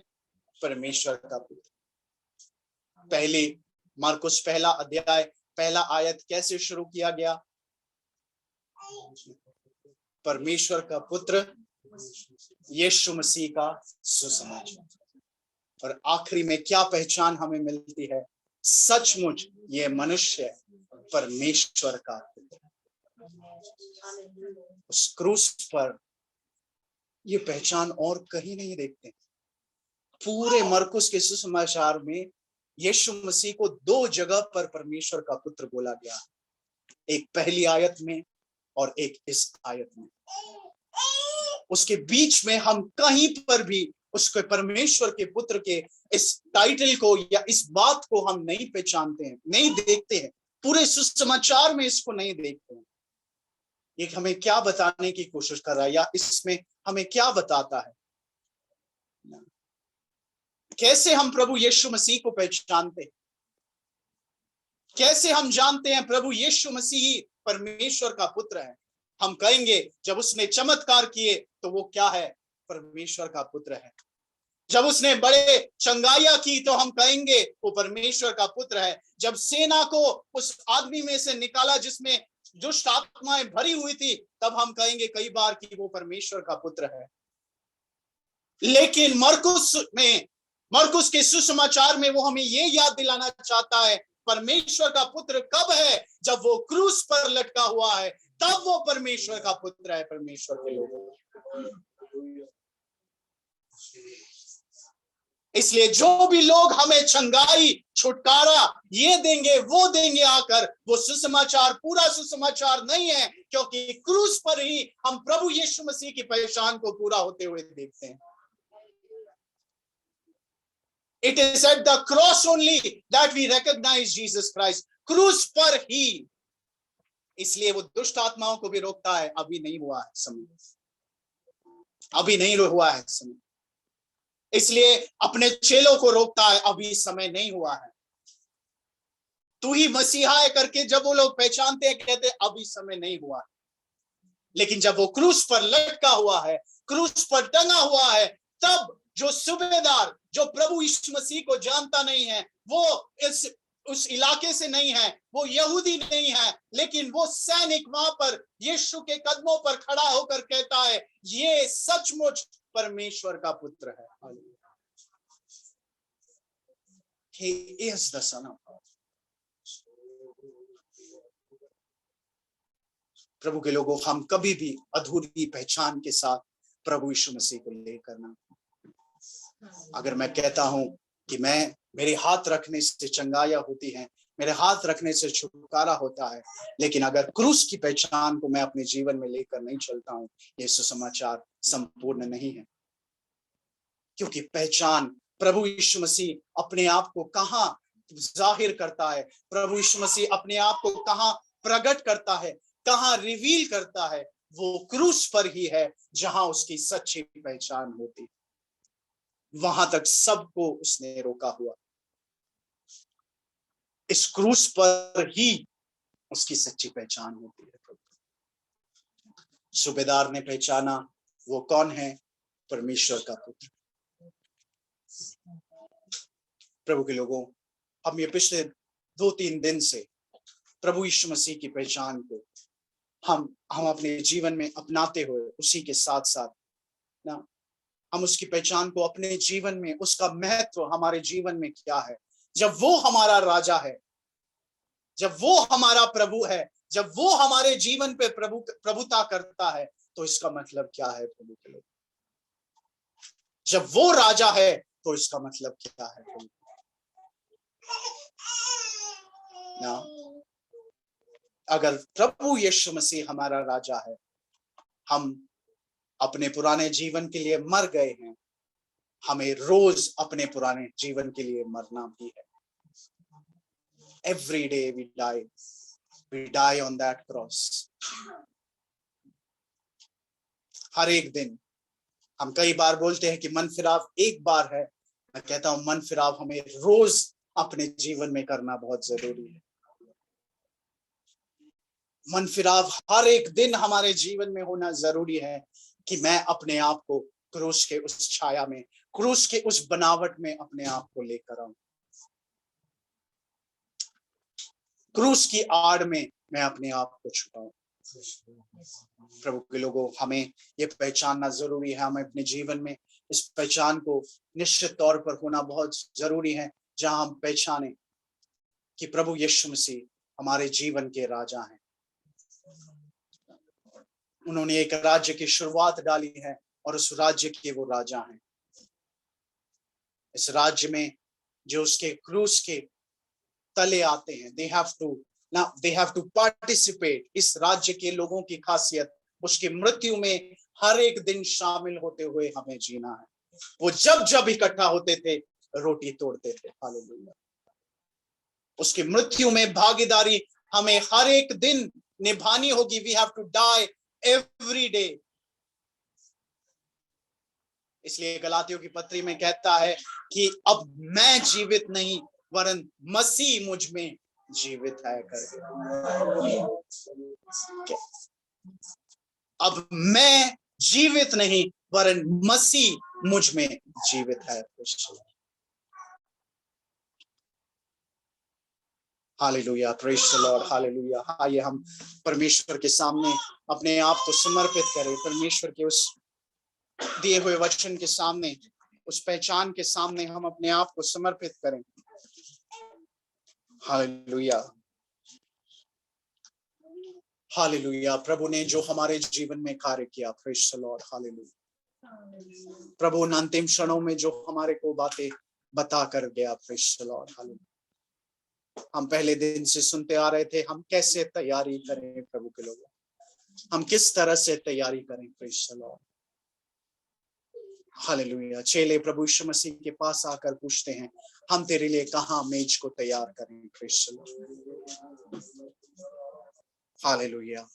परमेश्वर का पुत्र। पहले मार्कुस पहला अध्याय पहला आयत कैसे शुरू किया गया, परमेश्वर का पुत्र यीशु मसीह का सुसमाचार, और आखिरी में क्या पहचान हमें मिलती है, सचमुच ये मनुष्य परमेश्वर का पुत्र। उस क्रूस पर ये पहचान और कहीं नहीं देखते। पूरे मरकुस के सुसमाचार में यीशु मसीह को 2 जगह पर परमेश्वर का पुत्र बोला गया, एक पहली आयत में और एक इस आयत में। उसके बीच में हम कहीं पर भी उसके परमेश्वर के पुत्र के इस टाइटल को या इस बात को हम नहीं पहचानते हैं, नहीं देखते हैं। पूरे सुसमाचार में इसको नहीं देखते हैं। ये हमें क्या बताने की कोशिश कर रहा है, या इसमें हमें क्या बताता है, कैसे हम प्रभु यीशु मसीह को पहचानते हैं, कैसे हम जानते हैं प्रभु यीशु मसीह परमेश्वर का पुत्र है। हम कहेंगे जब उसने चमत्कार किए तो वो क्या है, परमेश्वर का पुत्र है। जब उसने बड़े चंगाइयां की तो हम कहेंगे वो परमेश्वर का पुत्र है। जब सेना को उस आदमी में से निकाला जिसमें दुष्ट आत्माएं भरी हुई थी, तब हम कहेंगे कई बार कि वो परमेश्वर का पुत्र है। लेकिन मरकुस के सुसमाचार में वो हमें ये याद दिलाना चाहता है, परमेश्वर का पुत्र कब है, जब वो क्रूस पर लटका हुआ है, तब वो परमेश्वर का पुत्र है, परमेश्वर के लोग। इसलिए जो भी लोग हमें चंगाई, छुटकारा ये देंगे वो देंगे आकर, वो सुसमाचार पूरा सुसमाचार नहीं है। क्योंकि क्रूस पर ही हम प्रभु यीशु मसीह की पहचान को पूरा होते हुए देखते हैं। It is at the cross only that we recognize Jesus Christ. क्रूस पर ही, इसलिए वो दुष्ट आत्माओं को भी रोकता है, अभी नहीं हुआ है समय, अभी नहीं हुआ है समय। इसलिए अपने चेलों को रोकता है, अभी समय नहीं हुआ है। तू ही मसीहा है करके जब वो लोग पहचानते हैं, कहते हैं अभी समय नहीं हुआ है। लेकिन जब वो क्रूस पर लटका हुआ है, क्रूस पर टंगा हुआ है, तब जो सूबेदार, जो प्रभु यीशु मसीह को जानता नहीं है, वो उस इलाके से नहीं है, वो यहूदी नहीं है, लेकिन वो सैनिक वहां पर यीशु के कदमों पर खड़ा होकर कहता है, ये सचमुच परमेश्वर का पुत्र है। He is the Son of God. प्रभु के लोगों, हम कभी भी अधूरी पहचान के साथ प्रभु यीशु मसीह को लेकर ना, अगर मैं कहता हूं कि मेरे हाथ रखने से चंगाइयां होती हैं, मेरे हाथ रखने से छुटकारा होता है, लेकिन अगर क्रूस की पहचान को मैं अपने जीवन में लेकर नहीं चलता हूं, ये सुसमाचार संपूर्ण नहीं है। क्योंकि पहचान, प्रभु यीशु मसीह अपने आप को कहां जाहिर करता है, प्रभु यीशु मसीह अपने आप को कहां प्रकट करता है, कहां रिवील करता है, वो क्रूस पर ही है जहां उसकी सच्ची पहचान होती। वहां तक सबको उसने रोका हुआ, इस क्रूस पर ही उसकी सच्ची पहचान होती है। सूबेदार ने पहचाना वो कौन है, परमेश्वर का पुत्र। प्रभु के लोगों, हम ये पिछले 2-3 दिन से प्रभु यीशु मसीह की पहचान को हम अपने जीवन में अपनाते हुए, उसी के साथ साथ ना हम उसकी पहचान को अपने जीवन में, उसका महत्व हमारे जीवन में क्या है, जब वो हमारा राजा है, जब वो हमारा प्रभु है, जब वो हमारे जीवन पे प्रभुता करता है, तो इसका मतलब क्या है प्रभु के लोग? जब वो राजा है तो इसका मतलब क्या है प्रभु? ना, अगर प्रभु यीशु मसीह हमारा राजा है, हम अपने पुराने जीवन के लिए मर गए हैं, हमें रोज अपने पुराने जीवन के लिए मरना भी है। Every day we die on that cross. हर एक दिन। हम कई बार बोलते हैं कि मन फिराव एक बार है, मैं कहता हूं मन फिराव हमें रोज अपने जीवन में करना बहुत जरूरी है। मन फिराव हर एक दिन हमारे जीवन में होना जरूरी है कि मैं अपने आप को क्रूस के उस छाया में, क्रूस के उस बनावट में अपने आप को लेकर आऊं। क्रूस की आड़ में मैं अपने आप को छुपाऊं। प्रभु के लोगों, हमें ये पहचानना जरूरी है, हमें अपने जीवन में इस पहचान को निश्चित तौर पर होना बहुत जरूरी है, जहां हम पहचाने कि प्रभु यीशु मसीह हमारे जीवन के राजा हैं। उन्होंने एक राज्य की शुरुआत डाली है और उस राज्य के वो राजा हैं। इस राज्य में जो उसके क्रूस के तले आते हैं, they have to participate। इस राज्य के लोगों की खासियत उसकी मृत्यु में हर एक दिन शामिल होते हुए हमें जीना है। वो जब जब इकट्ठा होते थे रोटी तोड़ते थे। हालेलुया। उसकी मृत्यु में भागीदारी हमें हर एक दिन निभानी होगी। We have to die every day। इसलिए गलातियों की पत्री में कहता है कि अब मैं जीवित नहीं वरन मसीह मुझ में जीवित है करके। अब मैं जीवित नहीं वरन मसीह मुझ में जीवित है। Hallelujah, praise the Lord, hallelujah. आइए हम परमेश्वर के सामने अपने आप को समर्पित करें, परमेश्वर के उस दिए हुए वचन के सामने, उस पहचान के सामने हम अपने आप को समर्पित करें। Hallelujah, hallelujah. प्रभु ने जो हमारे जीवन में कार्य किया, प्रेज़ द लॉर्ड, हालेलुया। प्रभु उन अंतिम क्षणों में जो हमारे को बातें बता कर गया, प्रेज़ द लॉर्ड, हालेलुया। हम पहले दिन से सुनते आ रहे थे, हम कैसे तैयारी करें प्रभु के लोगों। हम किस तरह से तैयारी करें। Praise the Lord, hallelujah. चेले प्रभु यीशु मसीह के पास आकर पूछते हैं, हम तेरे लिए कहाँ मेज को तैयार करें। Praise the Lord, hallelujah.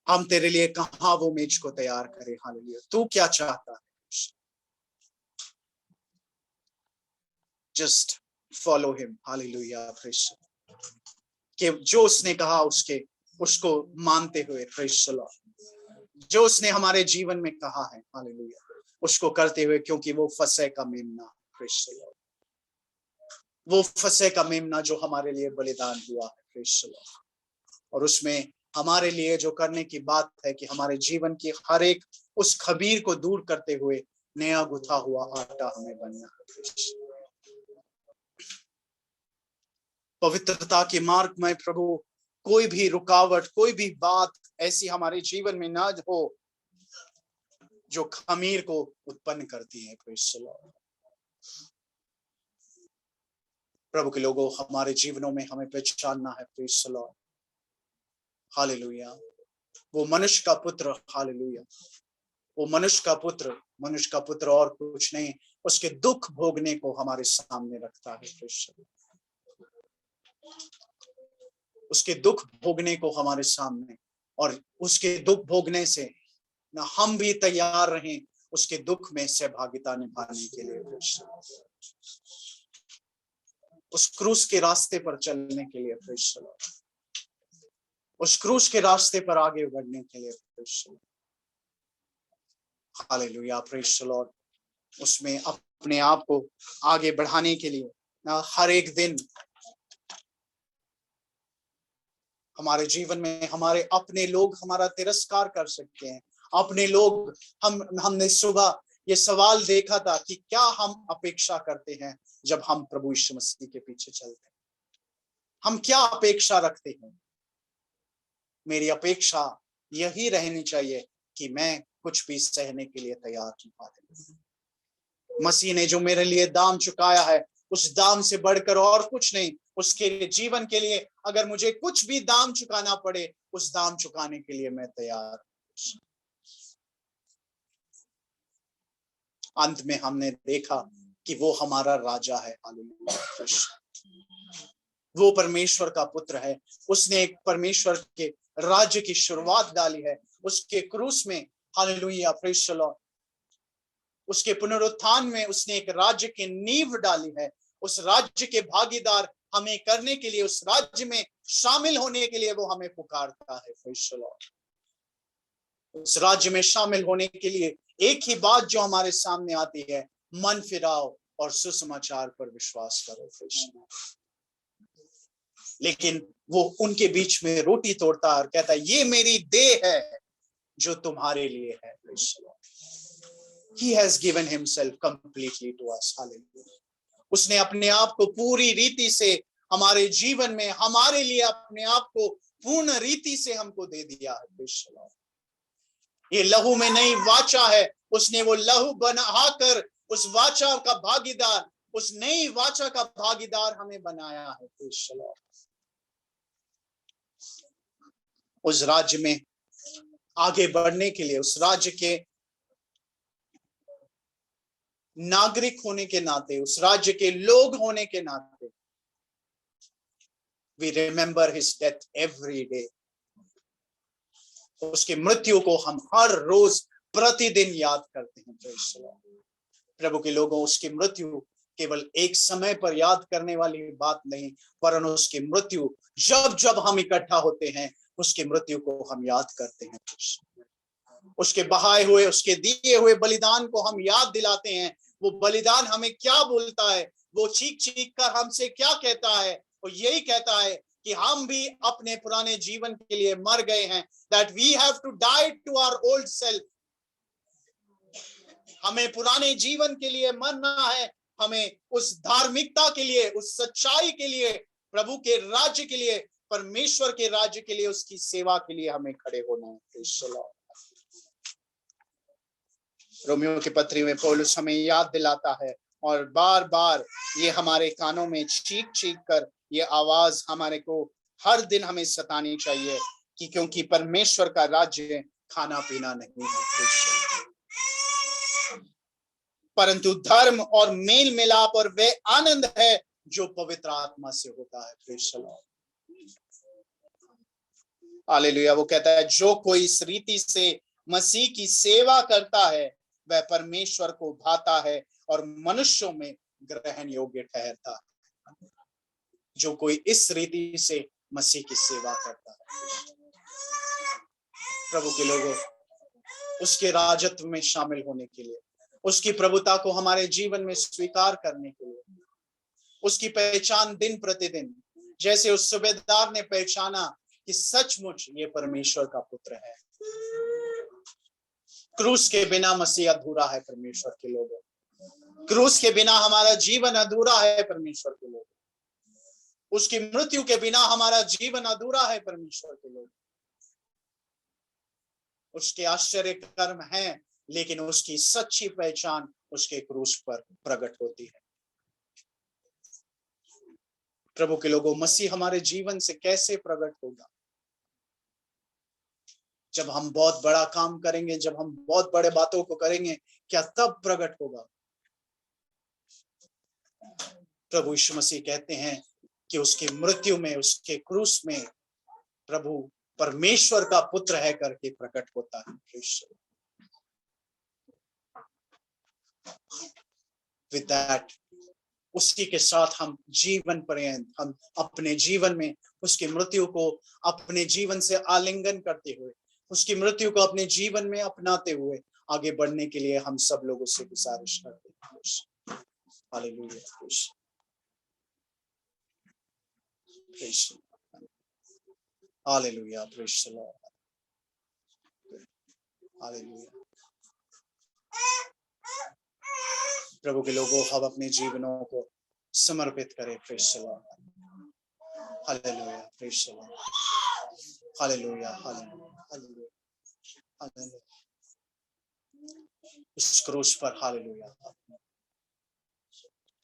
हम तेरे लिए कहाँ वो मेज को तैयार करें। हालेलुया। तू क्या चाहता है? Just follow him. Hallelujah. Praise कि जो उसने कहा उसको मानते हुए, प्रेज़ द लॉर्ड, जो उसने हमारे जीवन में कहा है, हालेलुया, उसको करते हुए, क्योंकि वो फसह का मेमना, प्रेज़ द लॉर्ड, वो फसह का मेमना जो हमारे लिए बलिदान हुआ है, प्रेज़ द लॉर्ड, और उसमें हमारे लिए जो करने की बात है कि हमारे जीवन की हर एक उस खमीर को दूर करते हुए नया गुथा हुआ आटा हमें बनना है। पवित्रता के मार्ग में प्रभु कोई भी रुकावट, कोई भी बात ऐसी हमारे जीवन में ना हो जो खमीर को उत्पन्न करती है। प्रेज़ द लॉर्ड, प्रभु के लोगों, हमारे जीवनों में हमें पहचानना है। प्रेज़ द लॉर्ड, हालेलुया, वो मनुष्य का पुत्र, हालेलुया, वो मनुष्य का पुत्र और कुछ नहीं, उसके दुख भोगने को हमारे सामने रखता है। प्रेज़ द लॉर्ड, उसके दुख भोगने को हमारे सामने, और उसके दुख भोगने से ना हम भी तैयार रहें उसके दुख में सहभागिता निभाने के लिए, उस क्रूस के रास्ते पर चलने के लिए, प्रेज़ द लॉर्ड, उस क्रूस के रास्ते पर आगे बढ़ने के लिए, praise the Lord, hallelujah, praise the Lord, उसमें अपने आप को आगे बढ़ाने के लिए ना हर एक दिन हमारे जीवन में हमारे अपने लोग हमारा तिरस्कार कर सकते हैं। अपने लोग, हमने सुबह ये सवाल देखा था कि क्या हम अपेक्षा करते हैं जब हम प्रभु यीशु मसीह के पीछे चलते हैं? हम क्या अपेक्षा रखते हैं? मेरी अपेक्षा यही रहनी चाहिए कि मैं कुछ भी सहने के लिए तैयार हूं। मसीह ने जो मेरे लिए दाम चुकाया है, उस दाम से बढ़कर और कुछ नहीं। उसके लिए, जीवन के लिए अगर मुझे कुछ भी दाम चुकाना पड़े, उस दाम चुकाने के लिए मैं तैयार हूं। अंत में हमने देखा कि वो हमारा राजा है, हालेलुया, वो परमेश्वर का पुत्र है। उसने एक परमेश्वर के राज्य की शुरुआत डाली है उसके क्रूस में, हालेलुया, प्रेज़ द लॉर्ड, उसके पुनरुत्थान में उसने एक राज्य की नींव डाली है। उस राज्य के भागीदार हमें करने के लिए, उस राज्य में शामिल होने के लिए वो हमें पुकारता है। प्रेज़ द लॉर्ड, उस राज्य में शामिल होने के लिए एक ही बात जो हमारे सामने आती है, मन फिराओ और सुसमाचार पर विश्वास करो। लेकिन वो उनके बीच में रोटी तोड़ता और कहता है, ये मेरी देह है जो तुम्हारे लिए है। He has given himself completely to us. Hallelujah. उसने अपने आप को पूरी रीति से हमारे जीवन में, हमारे लिए अपने आप को पूर्ण रीति से हमको दे दिया है। ये लहू में नई वाचा है, उसने वो लहू बनाकर उस वाचा का भागीदार, उस नई वाचा का भागीदार हमें बनाया है। उस राज्य में आगे बढ़ने के लिए, उस राज्य के नागरिक होने के नाते, उस राज्य के लोग होने के नाते, we remember his death every day. उसकी मृत्यु को हम हर रोज प्रतिदिन याद करते हैं। प्रभु के लोगों, उसकी मृत्यु केवल एक समय पर याद करने वाली बात नहीं, वरन उसकी मृत्यु जब जब हम इकट्ठा होते हैं, उसकी मृत्यु को हम याद करते हैं। उसके बहाए हुए, उसके दिए हुए बलिदान को हम याद दिलाते हैं। वो बलिदान हमें क्या बोलता है, वो चीख चीख कर हमसे क्या कहता है? वो यही कहता है कि हम भी अपने पुराने जीवन के लिए मर गए हैं। That we have to die to our old self. हमें पुराने जीवन के लिए मरना है। हमें उस धार्मिकता के लिए, उस सच्चाई के लिए, प्रभु के राज्य के लिए, परमेश्वर के राज्य के लिए, उसकी सेवा के लिए हमें खड़े होना है। रोमियो की पत्री में पौलुस हमें याद दिलाता है, और बार बार ये हमारे कानों में चीख चीख कर ये आवाज हमारे को हर दिन हमें सतानी चाहिए कि क्योंकि परमेश्वर का राज्य खाना पीना नहीं है, परंतु धर्म और मेल मिलाप और वे आनंद है जो पवित्र आत्मा से होता है। Praise the Lord, hallelujah. वो कहता है जो कोई इस रीति से मसीह की सेवा करता है वह परमेश्वर को भाता है और मनुष्यों में ग्रहण योग्य ठहरता है। जो कोई इस रीति से मसीह की सेवा करता है, प्रभु के लोगों, उसके राजत्व में शामिल होने के लिए, उसकी प्रभुता को हमारे जीवन में स्वीकार करने के लिए, उसकी पहचान दिन प्रतिदिन जैसे उस सूबेदार ने पहचाना कि सचमुच ये परमेश्वर का पुत्र है। क्रूस के बिना मसीह अधूरा है परमेश्वर के लोगों, क्रूस के बिना हमारा जीवन अधूरा है परमेश्वर के लोगों, उसकी मृत्यु के बिना हमारा जीवन अधूरा है परमेश्वर के लोगों। उसके आश्चर्य कर्म हैं, लेकिन उसकी सच्ची पहचान उसके क्रूस पर प्रकट होती है। प्रभु के लोगों, मसीह हमारे जीवन से कैसे प्रकट होगा? जब हम बहुत बड़ा काम करेंगे, जब हम बहुत बड़े बातों को करेंगे, क्या तब प्रकट होगा? प्रभु यीशु मसीह कहते हैं कि उसकी मृत्यु में, उसके क्रूस में प्रभु परमेश्वर का पुत्र है करके प्रकट होता है। विद दैट, उसी के साथ हम जीवन पर्यंत, हम अपने जीवन में उसकी मृत्यु को अपने जीवन से आलिंगन करते हुए, उसकी मृत्यु को अपने जीवन में अपनाते हुए आगे बढ़ने के लिए हम सब लोगों से गुजारिश करते हैं। Hallelujah, hallelujah, praise the Lord, hallelujah. प्रभु के लोगों, हम अपने जीवनों को समर्पित करें। Praise the Lord, hallelujah, praise the Lord, hallelujah, hallelujah, hallelujah, hallelujah. उस क्रूस पर, hallelujah,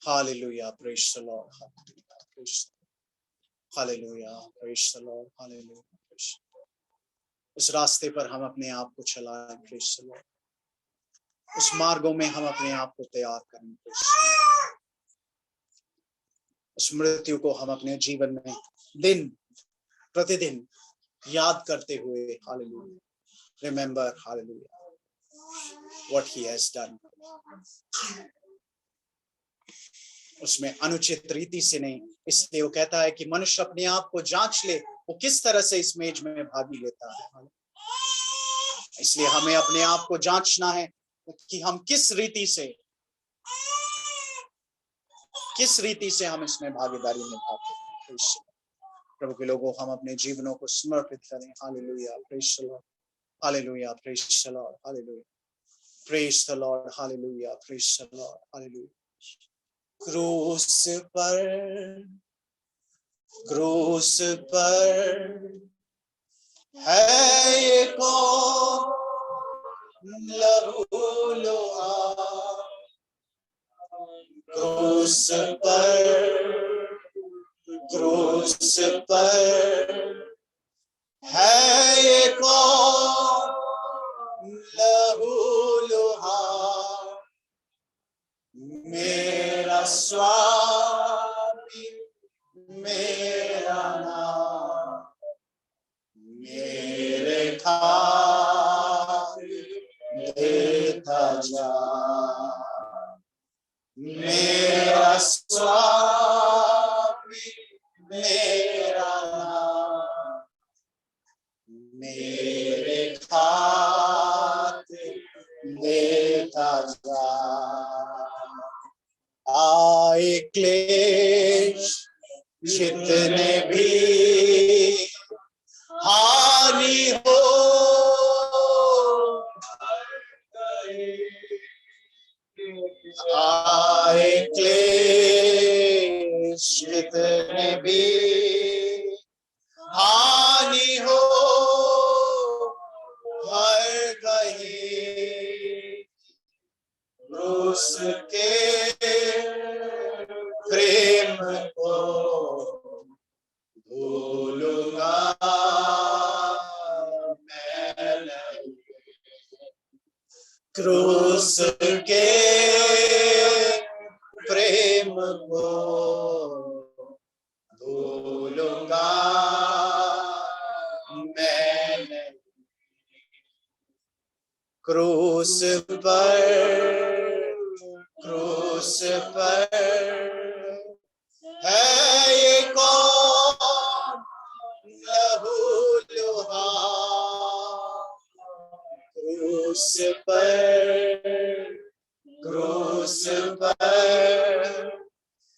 hallelujah, praise the Lord, hallelujah, praise the Lord, hallelujah. उस रास्ते पर हम अपने आप को चलाएं, प्रेज़ द लॉर्ड। उस मार्गों में हम अपने आप को तैयार करें। उस मृत्यु को हम अपने जीवन में दिन प्रतिदिन याद करते हुए, hallelujah, remember, hallelujah, what he has done. उसमें अनुचित रीति से नहीं, इसलिए वो कहता है कि मनुष्य अपने आप को जांच ले, वो किस तरह से इस मेज में भागी लेता है। इसलिए हमें अपने आप को जांचना है कि हम किस रीति से हम इसमें भागीदारी निभाते हैं। प्रभु के लोगों, हम अपने जीवनों को समर्पित करें। Hallelujah, praise the Lord, hallelujah, praise the Lord, hallelujah, praise the Lord, hallelujah, praise the Lord, hallelujah. क्रूस पर है ये कौन लहू लुहार, क्रूस पर है ये कौन लहू लुहार, मेरा स्वामी, मेरा नाम, मेरे खातिर देता जा, मेरा स्वामी, मेरा नाम, मेरे खातिर देता जा। आए क्लेश जितने भी हानि हो, आए क्लेश जितने भी हानि हो, हर कहीं उसके प्रेम को भूलूंगा क्रूस के प्रेम को भूलूंगा मैं नहीं। क्रूस पर है ये कौन लहू लुहार। क्रूस पर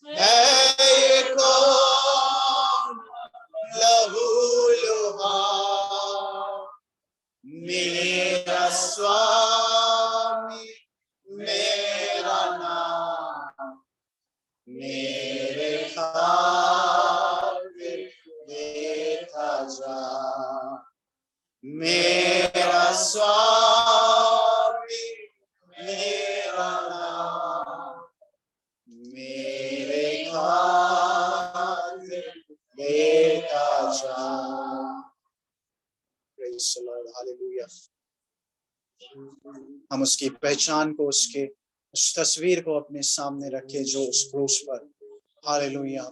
है ये कौन लहू लुहार। मेरा स्वामी मेरा नाम मेरे खातिर देखा जा। मेरा स्वामी मेरा नाम मेरे खातिर देखा जा। Praise the Lord, hallelujah। हम उसकी पहचान को, उसके उस तस्वीर को अपने सामने रखे जो उस क्रूस पर, हालेलुया,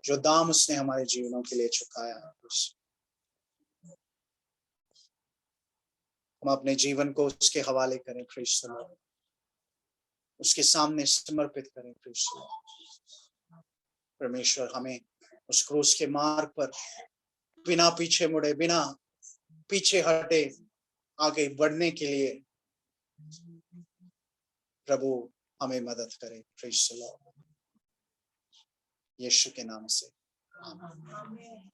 जो दाम उसने हमारे जीवनों के लिए चुकाया। हम अपने जीवन को उसके हवाले करें, प्रेज़ द लॉर्ड, उसके सामने समर्पित करें, प्रेज़ द लॉर्ड। परमेश्वर हमें उस क्रूस के मार्ग पर बिना पीछे मुड़े, बिना पीछे हटे आगे बढ़ने के लिए प्रभु हमें मदद करे, प्रेज़ द लॉर्ड, यीशु के नाम से आमीन।